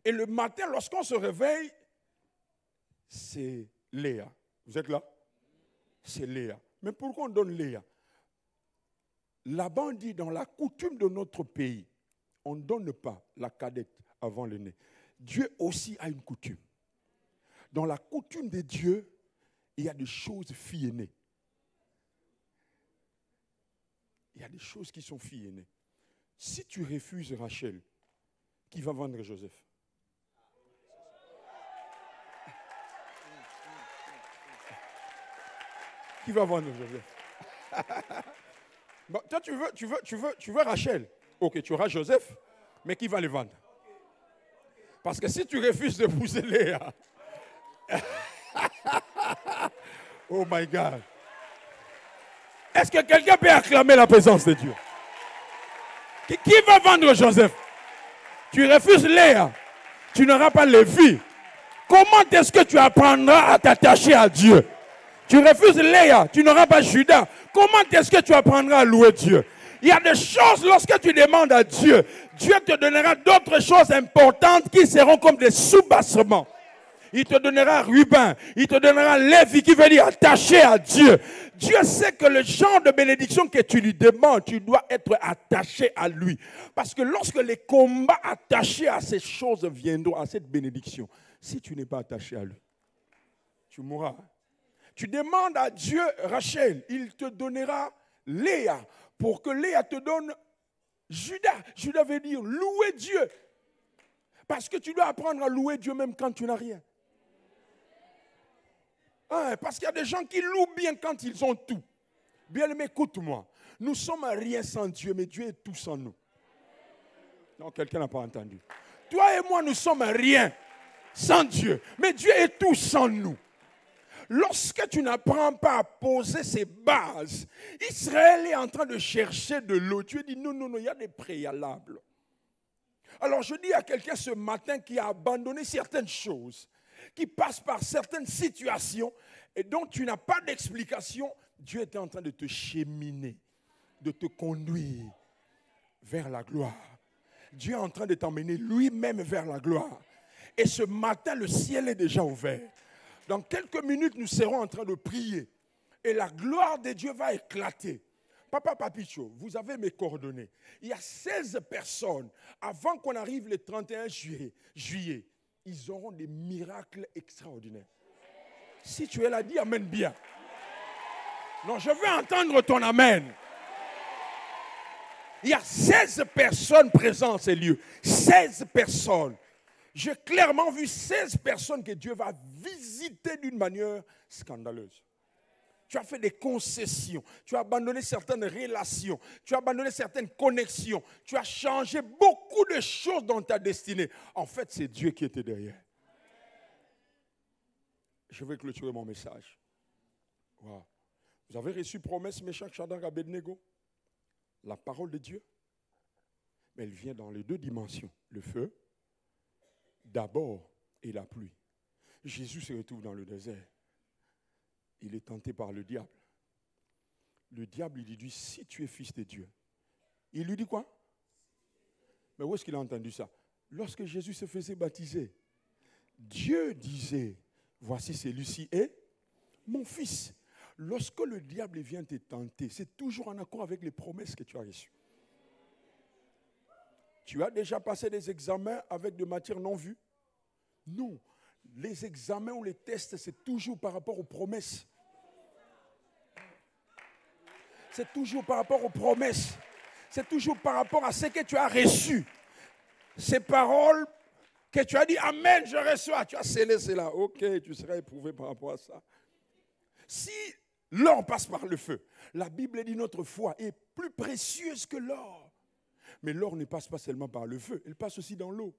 Et le matin, lorsqu'on se réveille, c'est Léa. Vous êtes là? C'est Léa. Mais pourquoi on donne Léa? Laban dit, dans la coutume de notre pays, on ne donne pas la cadette avant l'aîné. Dieu aussi a une coutume. Dans la coutume de Dieu, il y a des choses filles aînées. Il y a des choses qui sont filles aînées. Si tu refuses Rachel, qui va vendre Joseph? Qui va vendre Joseph? Bon, toi, tu veux Rachel. Ok, tu auras Joseph, mais qui va le vendre? Parce que si tu refuses d'épouser Léa, oh my God. Est-ce que quelqu'un peut acclamer la présence de Dieu? Qui va vendre Joseph? Tu refuses Léa, tu n'auras pas Lévi. Comment est-ce que tu apprendras à t'attacher à Dieu? Tu refuses Léa, tu n'auras pas Judas. Comment est-ce que tu apprendras à louer Dieu? Il y a des choses, lorsque tu demandes à Dieu, Dieu te donnera d'autres choses importantes qui seront comme des sous-bassements. Il te donnera Ruben, il te donnera Lévi, qui veut dire attaché à Dieu. Dieu sait que le genre de bénédiction que tu lui demandes, tu dois être attaché à lui. Parce que lorsque les combats attachés à ces choses viendront, à cette bénédiction, si tu n'es pas attaché à lui, tu mourras. Tu demandes à Dieu, Rachel, il te donnera Léa, pour que Léa te donne Judas. Judas veut dire louer Dieu. Parce que tu dois apprendre à louer Dieu même quand tu n'as rien. Parce qu'il y a des gens qui louent bien quand ils ont tout. Bien-aimé, écoute-moi. Nous sommes rien sans Dieu, mais Dieu est tout sans nous. Non, quelqu'un n'a pas entendu. Toi et moi, nous sommes rien sans Dieu, mais Dieu est tout sans nous. Lorsque tu n'apprends pas à poser ses bases, Israël est en train de chercher de l'eau. Dieu dit non, il y a des préalables. Alors je dis à quelqu'un ce matin qui a abandonné certaines choses, qui passe par certaines situations et dont tu n'as pas d'explication, Dieu est en train de te cheminer, de te conduire vers la gloire. Dieu est en train de t'emmener lui-même vers la gloire. Et ce matin, le ciel est déjà ouvert. Dans quelques minutes, nous serons en train de prier. Et la gloire de Dieu va éclater. Papa Papicho, vous avez mes coordonnées. Il y a 16 personnes, avant qu'on arrive le 31 juillet, ils auront des miracles extraordinaires. Si tu es là, dis amen bien. Non, je veux entendre ton amen. Il y a 16 personnes présentes dans ces lieux. 16 personnes. J'ai clairement vu 16 personnes que Dieu va visiter d'une manière scandaleuse. Tu as fait des concessions, tu as abandonné certaines relations, tu as abandonné certaines connexions, tu as changé beaucoup de choses dans ta destinée. En fait, c'est Dieu qui était derrière. Je vais clôturer mon message. Wow. Vous avez reçu promesse, Meshach, Shadrach, Abednego? La parole de Dieu. Mais elle vient dans les deux dimensions. Le feu, d'abord, et la pluie. Jésus se retrouve dans le désert. Il est tenté par le diable. Le diable, il lui dit, si tu es fils de Dieu. Il lui dit quoi? Mais où est-ce qu'il a entendu ça? Lorsque Jésus se faisait baptiser, Dieu disait, voici celui-ci est mon fils. Lorsque le diable vient te tenter, c'est toujours en accord avec les promesses que tu as reçues. Tu as déjà passé des examens avec des matières non vues? Non. Les examens ou les tests, c'est toujours par rapport aux promesses. C'est toujours par rapport aux promesses. C'est toujours par rapport à ce que tu as reçu. Ces paroles que tu as dit, amen, je reçois. Tu as scellé cela. Ok, tu seras éprouvé par rapport à ça. Si l'or passe par le feu, la Bible dit notre foi est plus précieuse que l'or. Mais l'or ne passe pas seulement par le feu, elle passe aussi dans l'eau.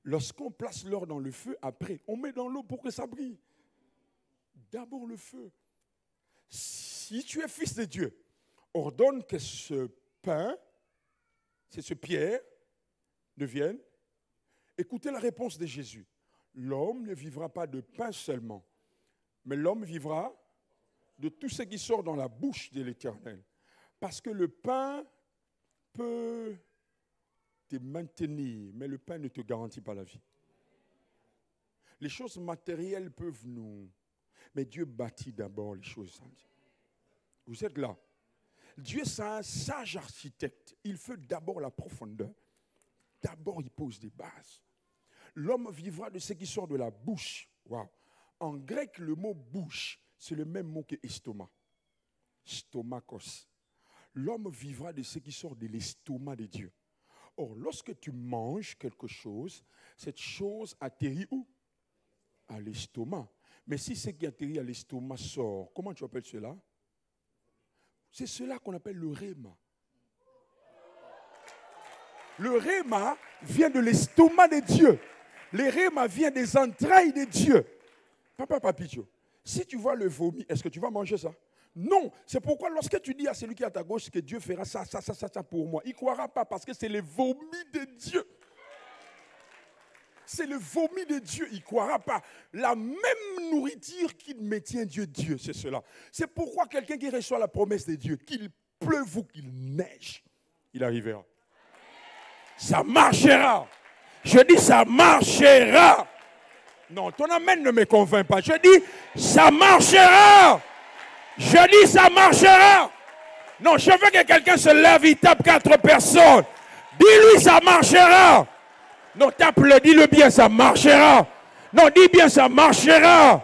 Lorsqu'on place l'or dans le feu, après, on met dans l'eau pour que ça brille. D'abord le feu. Si tu es fils de Dieu, ordonne que ce pain, c'est ce pierre, devienne. Écoutez la réponse de Jésus. L'homme ne vivra pas de pain seulement, mais l'homme vivra de tout ce qui sort dans la bouche de l'Éternel. Parce que le pain peut te maintenir, mais le pain ne te garantit pas la vie. Les choses matérielles peuvent nous... Mais Dieu bâtit d'abord les choses. Vous êtes là. Dieu, c'est un sage architecte. Il fait d'abord la profondeur. D'abord, il pose des bases. L'homme vivra de ce qui sort de la bouche. Wow. En grec, le mot bouche, c'est le même mot que estomac. Stomakos. L'homme vivra de ce qui sort de l'estomac de Dieu. Or, lorsque tu manges quelque chose, cette chose atterrit où? À l'estomac. Mais si ce qui atterrit à l'estomac sort, comment tu appelles cela? C'est cela qu'on appelle le rhéma. Le rhéma vient de l'estomac de Dieu. Le rhéma vient des entrailles de Dieu. Papa Papicho, si tu vois le vomi, est-ce que tu vas manger ça? Non. C'est pourquoi lorsque tu dis à celui qui est à ta gauche que Dieu fera ça pour moi, il ne croira pas parce que c'est le vomi de Dieu. C'est le vomi de Dieu, il ne croira pas. La même nourriture qui maintient Dieu, c'est cela. C'est pourquoi quelqu'un qui reçoit la promesse de Dieu, qu'il pleuve ou qu'il neige, il arrivera. Ça marchera. Je dis ça marchera. Non, ton amen ne me convainc pas. Je dis ça marchera. Je dis ça marchera. Non, je veux que quelqu'un se lève, il tape 4 personnes. Dis-lui ça marchera. Non, tape-le, dis-le bien, ça marchera. Non, dis bien, ça marchera.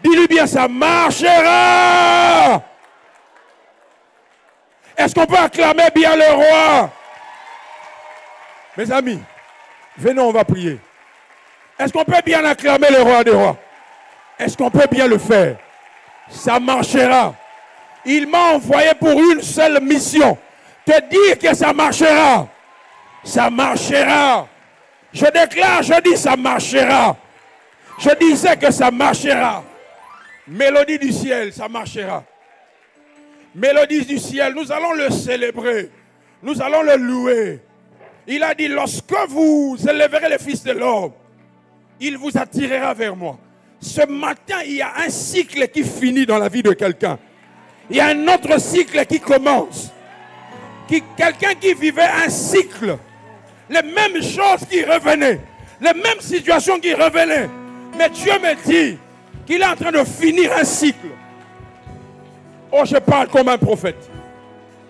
Dis-lui bien, ça marchera. Est-ce qu'on peut acclamer bien le roi? Mes amis, venez, on va prier. Est-ce qu'on peut bien acclamer le roi des rois? Est-ce qu'on peut bien le faire? Ça marchera. Il m'a envoyé pour une seule mission. Te dire que ça marchera. Ça marchera. Je déclare, je dis ça marchera. Je disais que ça marchera. Mélodie du ciel, ça marchera. Mélodie du ciel, nous allons le célébrer. Nous allons le louer. Il a dit, lorsque vous élèverez le Fils de l'homme, il vous attirera vers moi. Ce matin, il y a un cycle qui finit dans la vie de quelqu'un. Il y a un autre cycle qui commence. Quelqu'un qui vivait un cycle. Les mêmes choses qui revenaient. Les mêmes situations qui revenaient. Mais Dieu me dit qu'il est en train de finir un cycle. Oh, je parle comme un prophète.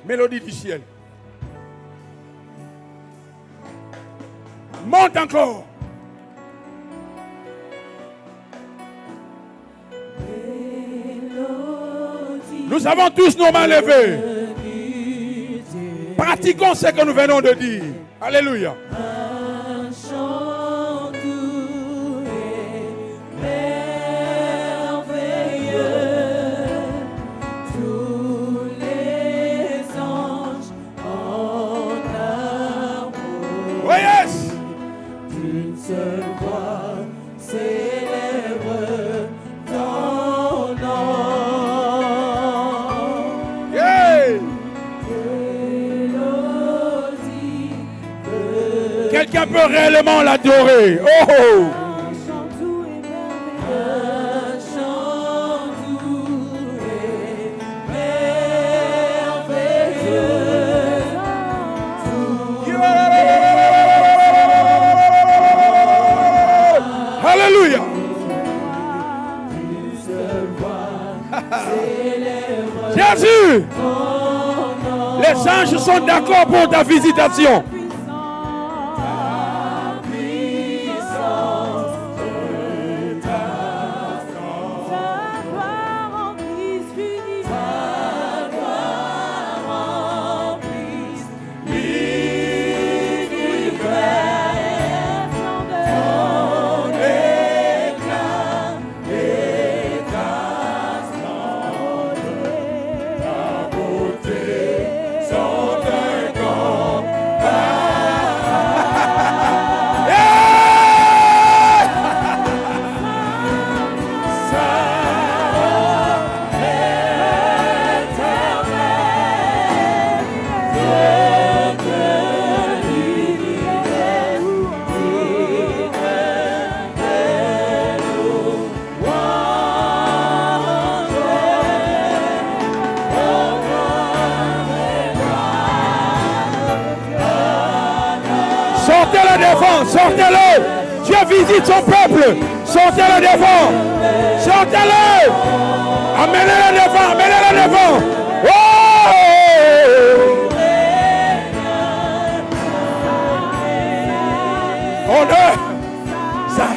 Mélodie du ciel. Monte encore. Nous avons tous nos mains levées. Pratiquons ce que nous venons de dire. Alléluia. Un chant doux et merveilleux. Tous les anges en harmonie. Oh yes. D'une seule voix célèbre ton nom. Quelqu'un peut réellement l'adorer. Oh! Un chant doux et merveilleux. Un chant doux et merveilleux. Alléluia. Jésus, les anges sont d'accord pour ta visitation. Bye. Sortez-le devant, sortez-le. Dieu visite son peuple. Sortez-le devant. Sortez-le. Amenez-le devant, amenez-le devant. Oh! Honneur. Ça.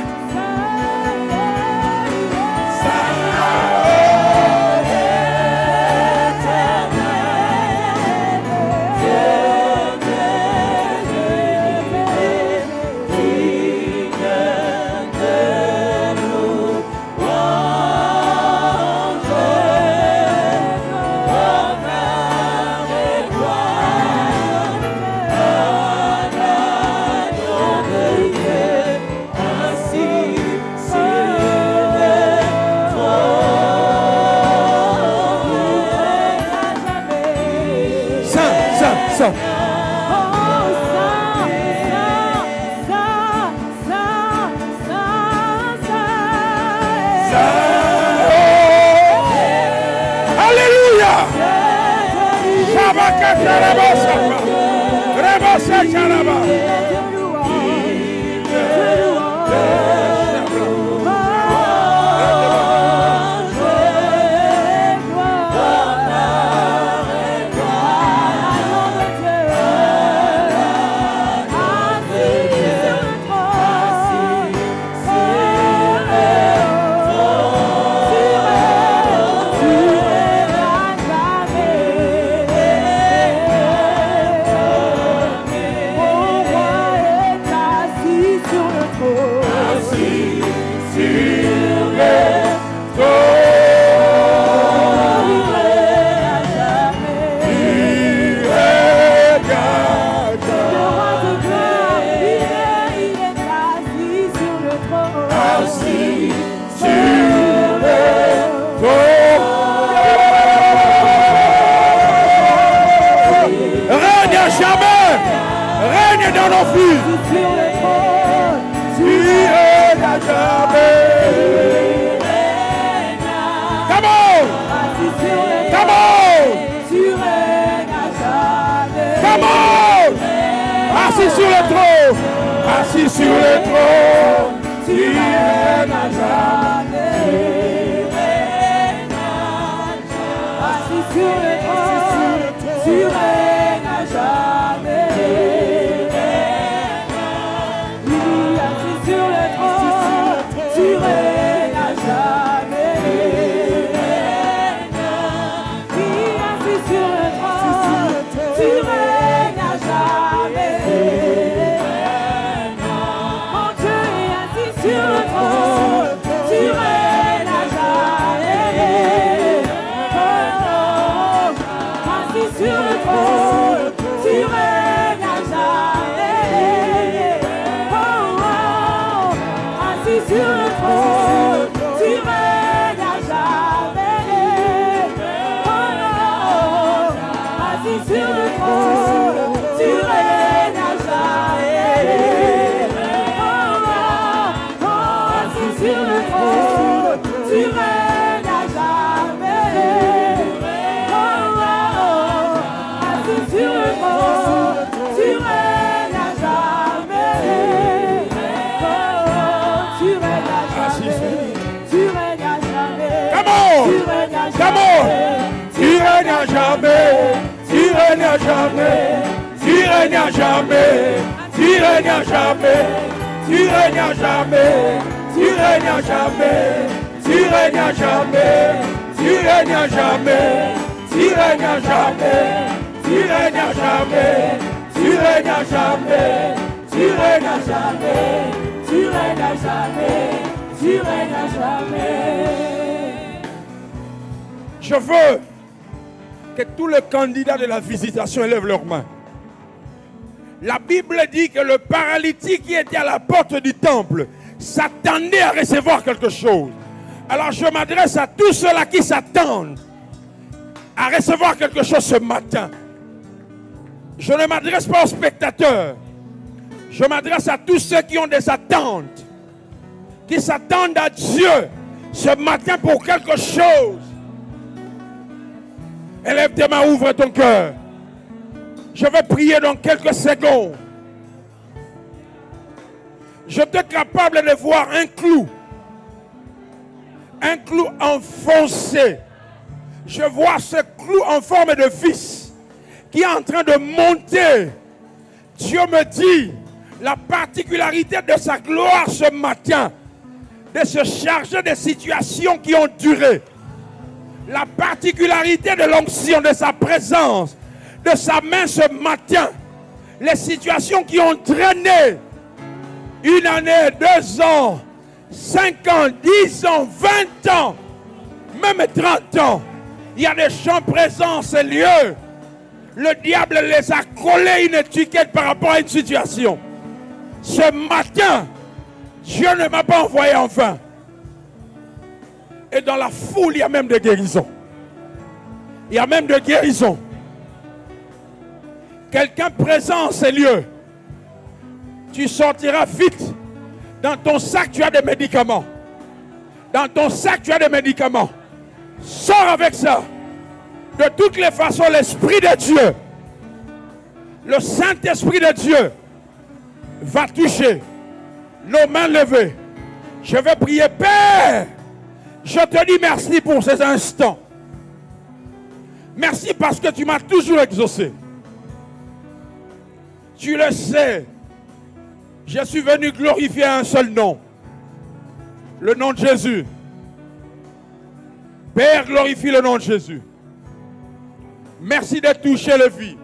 Je veux que tous les candidats de la visitation élèvent leurs mains. La Bible dit que le paralytique qui était à la porte du temple s'attendait à recevoir quelque chose. Alors je m'adresse à tous ceux-là qui s'attendent à recevoir quelque chose ce matin. Je ne m'adresse pas aux spectateurs. Je m'adresse à tous ceux qui ont des attentes, qui s'attendent à Dieu ce matin pour quelque chose. Élève tes mains, ouvre ton cœur. Je vais prier dans quelques secondes. J'étais capable de voir un clou enfoncé. Je vois ce clou en forme de vis qui est en train de monter. Dieu me dit, la particularité de sa gloire ce matin, de se charger des situations qui ont duré. La particularité de l'onction, de sa présence, de sa main ce matin. Les situations qui ont traîné 1 année, 2 ans, 5 ans, 10 ans, 20 ans, même 30 ans. Il y a des champs présents, ces lieux. Le diable les a collés une étiquette par rapport à une situation. Ce matin, Dieu ne m'a pas envoyé en vain. Et dans la foule, il y a même des guérisons. Il y a même des guérisons. Quelqu'un présent en ces lieux. Tu sortiras vite. Dans ton sac, tu as des médicaments. Dans ton sac, tu as des médicaments. Sors avec ça. De toutes les façons, l'Esprit de Dieu, le Saint-Esprit de Dieu, va toucher nos mains levées. Je vais prier, Père. Je te dis merci pour ces instants. Merci parce que tu m'as toujours exaucé. Tu le sais. Je suis venu glorifier un seul nom. Le nom de Jésus. Père, glorifie le nom de Jésus. Merci de toucher les vies.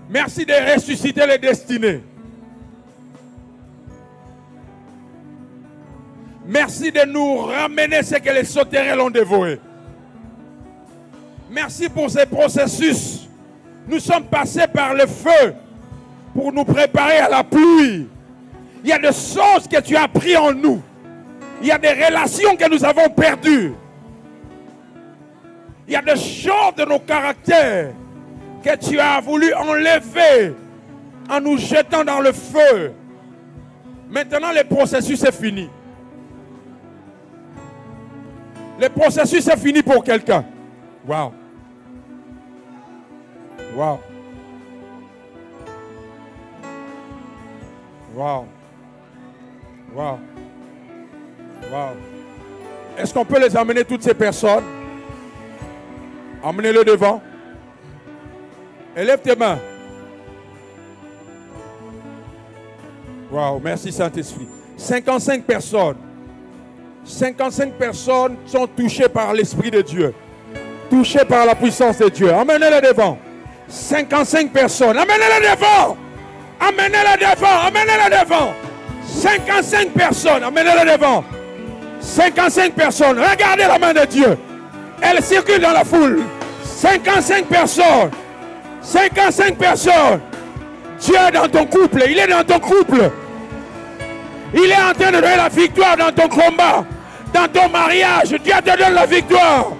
Merci de ressusciter les destinées. Merci de nous ramener ce que les sauterelles ont dévoré. Merci pour ces processus. Nous sommes passés par le feu pour nous préparer à la pluie. Il y a des choses que tu as prises en nous. Il y a des relations que nous avons perdues. Il y a des choses de nos caractères que tu as voulu enlever en nous jetant dans le feu. Maintenant, le processus est fini. Le processus est fini pour quelqu'un. Wow. Wow. Wow. Wow. Wow. Est-ce qu'on peut les amener, toutes ces personnes? Emmenez-le devant. Élève tes mains. Wow, merci Saint-Esprit. 55 personnes. 55 personnes sont touchées par l'Esprit de Dieu. Touchées par la puissance de Dieu. Emmenez-les devant. 55 personnes. Emmenez-les devant. Emmenez-les devant. Emmenez-les devant. 55 personnes. Emmenez-les devant. 55 personnes. Regardez la main de Dieu. Elle circule dans la foule. 55 personnes. 55 personnes. Dieu est dans ton couple. Il est dans ton couple. Il est en train de donner la victoire dans ton combat. Dans ton mariage. Dieu te donne la victoire.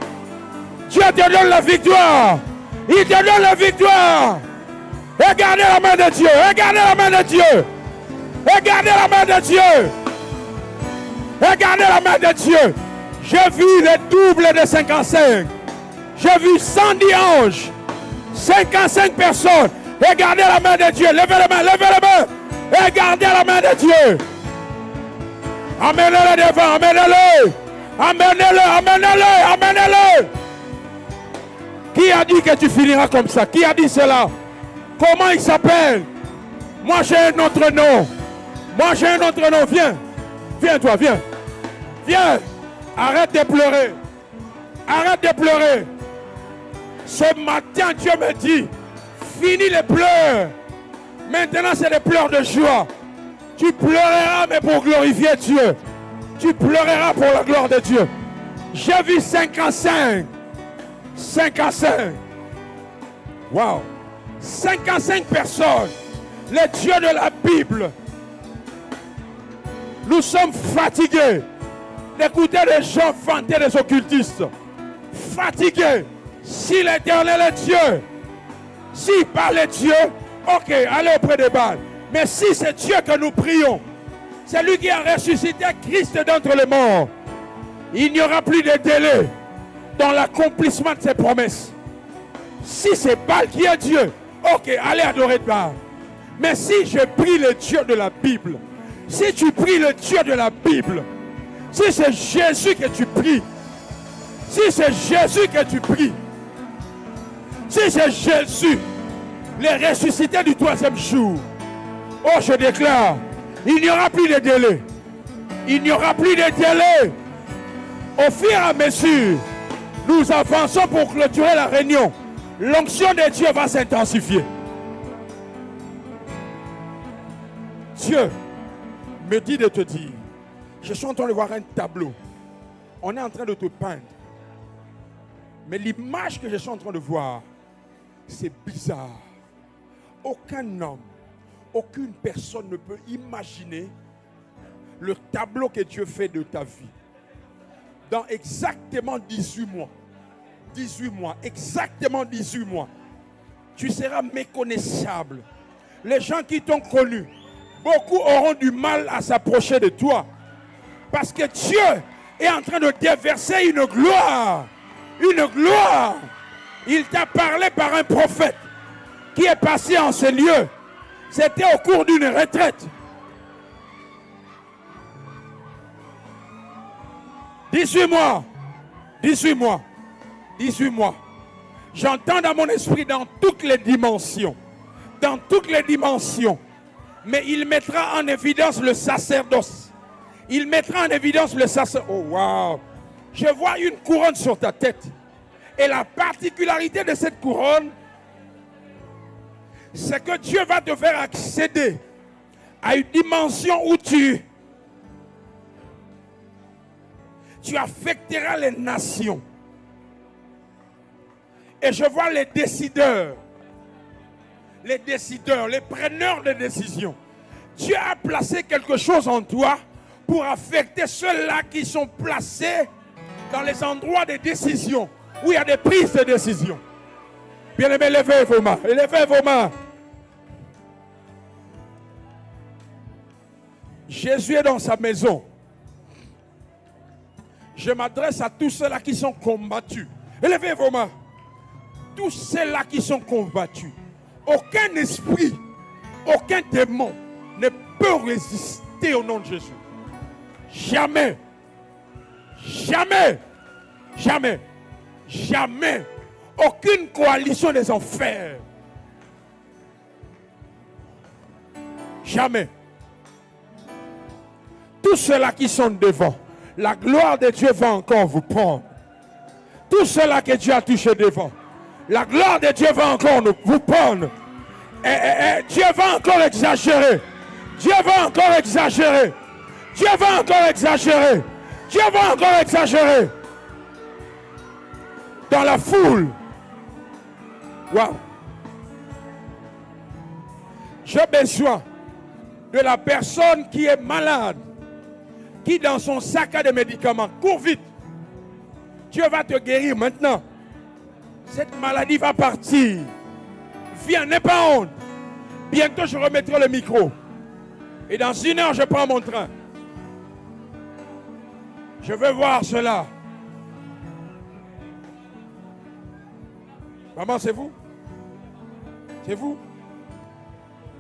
Dieu te donne la victoire. Il te donne la victoire. Regardez la main de Dieu. Regardez la main de Dieu. Regardez la main de Dieu. Regardez la main de Dieu. J'ai vu le double de 55. J'ai vu 110 anges. 55 personnes. Regardez la main de Dieu. Levez les mains, levez les mains. Regardez la main de Dieu. Amenez-le devant, amenez-le. Amenez-le, amenez-le, amenez-le. Qui a dit que tu finiras comme ça? Qui a dit cela? Comment il s'appelle? Moi j'ai un autre nom. Moi j'ai un autre nom. Viens. Viens toi, viens. Viens. Arrête de pleurer. Arrête de pleurer. Ce matin, Dieu me dit, finis les pleurs. Maintenant, c'est les pleurs de joie. Tu pleureras, mais pour glorifier Dieu. Tu pleureras pour la gloire de Dieu. J'ai vu 55. 55. Wow. 55 personnes. Les dieux de la Bible. Nous sommes fatigués d'écouter les gens vanter des occultistes. Fatigués. Si l'Éternel est Dieu, s'il parle de Dieu, ok, allez auprès des Baals. Mais si c'est Dieu que nous prions, c'est lui qui a ressuscité Christ d'entre les morts, il n'y aura plus de délai dans l'accomplissement de ses promesses. Si c'est Baal qui est Dieu, ok, allez adorer Baal. Mais si je prie le Dieu de la Bible, Si tu pries le Dieu de la Bible, si c'est Jésus que tu pries, si c'est Jésus que tu pries, si c'est Jésus, le ressuscité du troisième jour, oh, je déclare, il n'y aura plus de délai. Il n'y aura plus de délai. Au fur et à mesure, nous avançons pour clôturer la réunion. L'onction de Dieu va s'intensifier. Dieu me dit de te dire, je suis en train de voir un tableau. On est en train de te peindre. Mais l'image que je suis en train de voir, c'est bizarre. Aucun homme, aucune personne ne peut imaginer le tableau que Dieu fait de ta vie. Dans exactement 18 mois, 18 mois, exactement 18 mois, tu seras méconnaissable. Les gens qui t'ont connu, beaucoup auront du mal à s'approcher de toi. Parce que Dieu est en train de déverser une gloire. Une gloire. Il t'a parlé par un prophète qui est passé en ce lieu. C'était au cours d'une retraite. 18 mois. 18 mois. 18 mois. J'entends dans mon esprit dans toutes les dimensions. Dans toutes les dimensions. Mais il mettra en évidence le sacerdoce. Il mettra en évidence le sacerdoce. Oh wow. Je vois une couronne sur ta tête. Et la particularité de cette couronne, c'est que Dieu va te faire accéder à une dimension où tu affecteras les nations. Et je vois les décideurs, les preneurs de décisions. Dieu a placé quelque chose en toi pour affecter ceux-là qui sont placés dans les endroits de décision, où il y a des prises de décision. Bien-aimés, levez vos mains. Levez vos mains. Jésus est dans sa maison. Je m'adresse à tous ceux-là qui sont combattus. Levez vos mains. Tous ceux-là qui sont combattus. Aucun esprit, aucun démon ne peut résister au nom de Jésus. Jamais. Jamais. Jamais. Jamais. Aucune coalition des enfers. Jamais. Tous ceux-là qui sont devant, la gloire de Dieu va encore vous prendre. Tous ceux-là que Dieu a touché devant, la gloire de Dieu va encore vous prendre. Et Dieu va encore exagérer. Dieu va encore exagérer. Dieu va encore exagérer. Dieu va encore exagérer. Dans la foule. Waouh. J'ai besoin de la personne qui est malade, qui dans son sac a des médicaments. Cours vite. Dieu va te guérir maintenant. Cette maladie va partir. Viens, n'aie pas honte. Bientôt je remettrai le micro. Et dans 1 heure, je prends mon train. Je veux voir cela. Maman, c'est vous? C'est vous?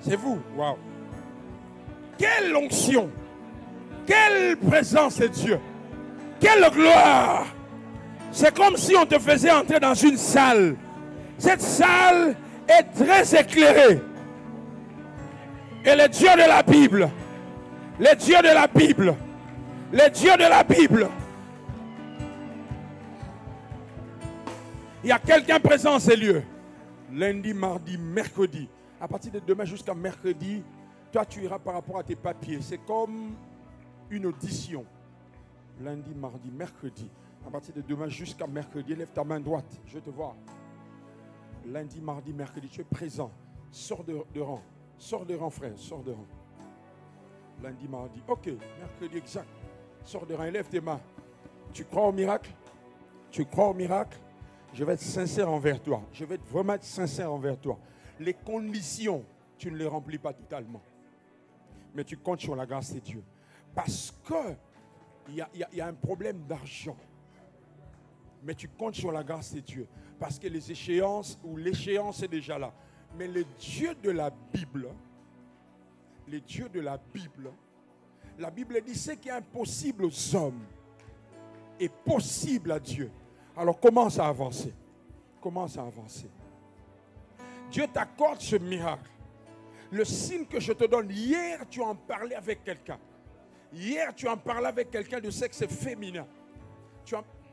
C'est vous? Waouh! Quelle onction! Quelle présence de Dieu! Quelle gloire! C'est comme si on te faisait entrer dans une salle. Cette salle est très éclairée. Et le Dieu de la Bible, le Dieu de la Bible, le Dieu de la Bible. Il y a quelqu'un présent en ces lieux. Lundi, mardi, mercredi. À partir de demain jusqu'à mercredi, toi tu iras par rapport à tes papiers. C'est comme une audition. Lundi, mardi, mercredi. À partir de demain jusqu'à mercredi, lève ta main droite. Je te vois. Lundi, mardi, mercredi, tu es présent. Sors de rang. Sors de rang, frère. Sors de rang. Lundi, mardi. Ok, mercredi exact. Sors de rang et lève tes mains. Tu crois au miracle? Tu crois au miracle? Je vais être sincère envers toi. Je vais vraiment être sincère envers toi. Les conditions, tu ne les remplis pas totalement. Mais tu comptes sur la grâce de Dieu. Parce qu'il y a un problème d'argent. Mais tu comptes sur la grâce de Dieu. Parce que les échéances, ou l'échéance est déjà là. Mais le Dieu de la Bible, La Bible dit ce qui est impossible aux hommes est possible à Dieu. Alors commence à avancer. Commence à avancer. Dieu t'accorde ce miracle. Le signe que je te donne, hier tu en parlais avec quelqu'un. Hier tu en parlais avec quelqu'un de sexe féminin.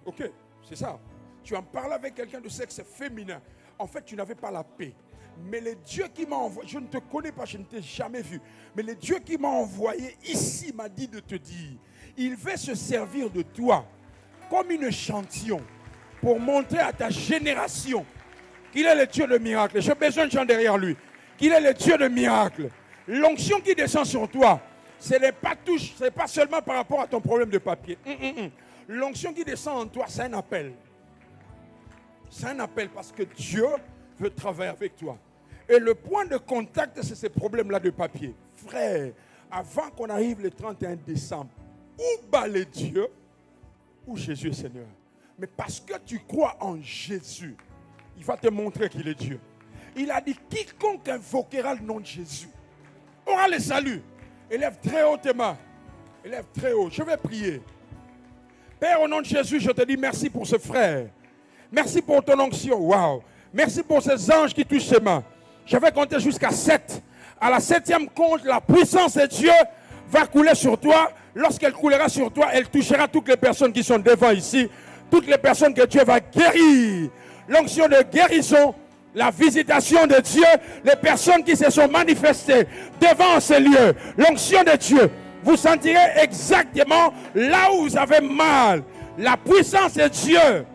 Ok, c'est ça. Tu en parlais avec quelqu'un de sexe féminin. En fait, tu n'avais pas la paix. Mais le Dieu qui m'a envoyé, je ne te connais pas, je ne t'ai jamais vu. Mais le Dieu qui m'a envoyé ici m'a dit de te dire, il veut se servir de toi comme une échantillon pour montrer à ta génération qu'il est le Dieu de miracles. J'ai besoin de gens derrière lui. Qu'il est le Dieu de miracles. L'onction qui descend sur toi, ce n'est pas seulement par rapport à ton problème de papier. L'onction qui descend en toi, c'est un appel. C'est un appel parce que Dieu veut travailler avec toi. Et le point de contact, c'est ces problèmes-là de papier. Frère, avant qu'on arrive le 31 décembre, où bat les dieux, où Jésus est Seigneur. Mais parce que tu crois en Jésus, il va te montrer qu'il est Dieu. Il a dit, quiconque invoquera le nom de Jésus aura le salut. Élève très haut tes mains. Élève très haut. Je vais prier. Père, au nom de Jésus, je te dis merci pour ce frère. Merci pour ton onction. Waouh. Merci pour ces anges qui touchent ses mains. Je vais compter jusqu'à 7. À la 7e compte, la puissance de Dieu va couler sur toi. Lorsqu'elle coulera sur toi, elle touchera toutes les personnes qui sont devant ici. Toutes les personnes que Dieu va guérir. L'onction de guérison, la visitation de Dieu, les personnes qui se sont manifestées devant ce lieu. L'onction de Dieu. Vous sentirez exactement là où vous avez mal. La puissance de Dieu.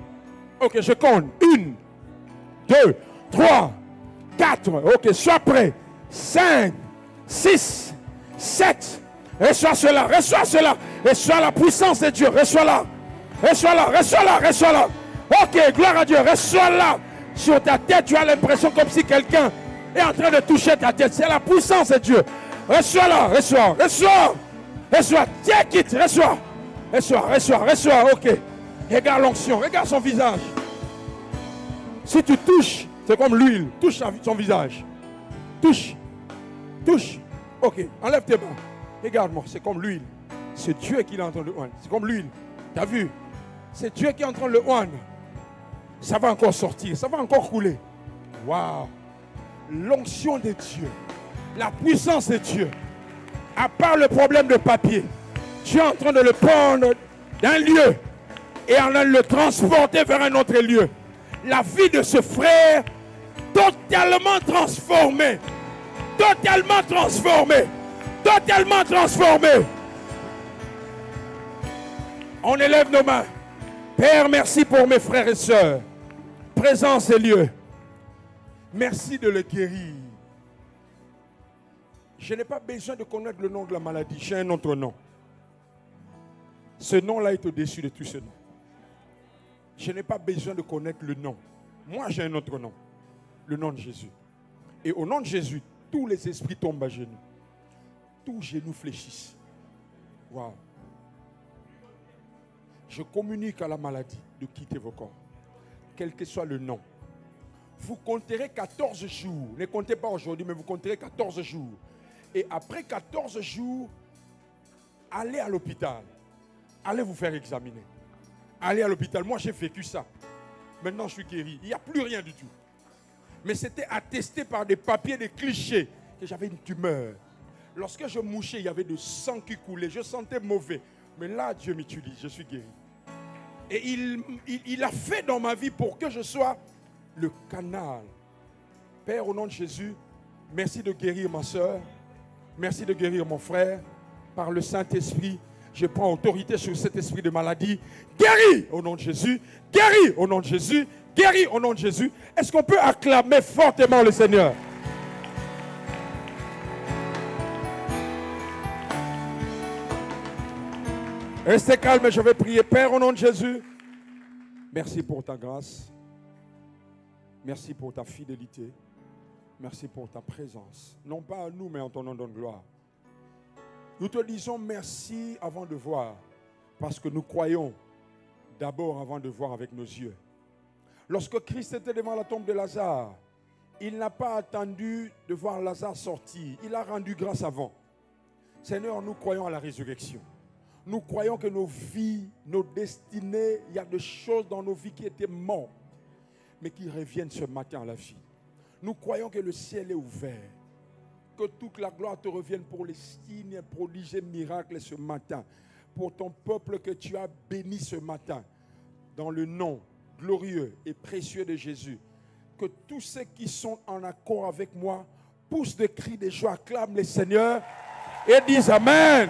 Ok, je compte. 1, 2, 3, 4. Ok, sois prêt. 5, 6, 7. Reçois cela, reçois cela. Reçois la puissance de Dieu. Reçois-la. Reçois-la, reçois-la, reçois-la. Ok, gloire à Dieu. Reçois-la. Sur ta tête, tu as l'impression comme si quelqu'un est en train de toucher ta tête. C'est la puissance de Dieu. Reçois-la, reçois, reçois. Reçois, tiens, quitte, reçois. Reçois, reçois, reçois. Ok. Regarde l'onction, regarde son visage. Si tu touches, c'est comme l'huile. Touche son visage. Touche. Touche. Ok, enlève tes mains. Regarde-moi, c'est comme l'huile. C'est Dieu qui est en train de le oindre. C'est comme l'huile. Tu as vu? C'est Dieu qui est en train de le oindre. Ça va encore sortir, ça va encore couler. Waouh! L'onction de Dieu, la puissance de Dieu. À part le problème de papier, Dieu est en train de le prendre d'un lieu et en train de le transporter vers un autre lieu. La vie de ce frère, totalement transformée. Totalement transformée. Totalement transformée. On élève nos mains. Père, merci pour mes frères et sœurs. Présents ces lieux. Merci de le guérir. Je n'ai pas besoin de connaître le nom de la maladie. J'ai un autre nom. Ce nom-là est au-dessus de tout ce nom. Je n'ai pas besoin de connaître le nom. Moi, j'ai un autre nom. Le nom de Jésus. Et au nom de Jésus, tous les esprits tombent à genoux. Tous genoux fléchissent. Waouh. Je communique à la maladie de quitter vos corps. Quel que soit le nom. Vous compterez 14 jours. Ne comptez pas aujourd'hui, mais vous compterez 14 jours. Et après 14 jours, allez à l'hôpital. Allez vous faire examiner. Allez à l'hôpital. Moi, j'ai vécu ça. Maintenant, je suis guéri. Il n'y a plus rien du tout. Mais c'était attesté par des papiers, des clichés, que j'avais une tumeur. Lorsque je mouchais, il y avait du sang qui coulait. Je sentais mauvais. Mais là, Dieu m'utilise. Je suis guéri. Et il a fait dans ma vie pour que je sois le canal. Père, au nom de Jésus, merci de guérir ma soeur. Merci de guérir mon frère. Par le Saint-Esprit, je prends autorité sur cet esprit de maladie. Guéris au nom de Jésus. Guéris au nom de Jésus. Guéris au nom de Jésus. Est-ce qu'on peut acclamer fortement le Seigneur? Restez calme, je vais prier. Père, au nom de Jésus, merci pour ta grâce. Merci pour ta fidélité. Merci pour ta présence. Non pas à nous, mais en ton nom de gloire. Nous te disons merci avant de voir, parce que nous croyons d'abord avant de voir avec nos yeux. Lorsque Christ était devant la tombe de Lazare, il n'a pas attendu de voir Lazare sortir. Il a rendu grâce avant. Seigneur, nous croyons à la résurrection. Nous croyons que nos vies, nos destinées, il y a des choses dans nos vies qui étaient mortes, mais qui reviennent ce matin à la vie. Nous croyons que le ciel est ouvert, que toute la gloire te revienne pour les signes, prodiges et miracles ce matin, pour ton peuple que tu as béni ce matin, dans le nom glorieux et précieux de Jésus. Que tous ceux qui sont en accord avec moi poussent des cris de joie, acclament le Seigneur et disent Amen.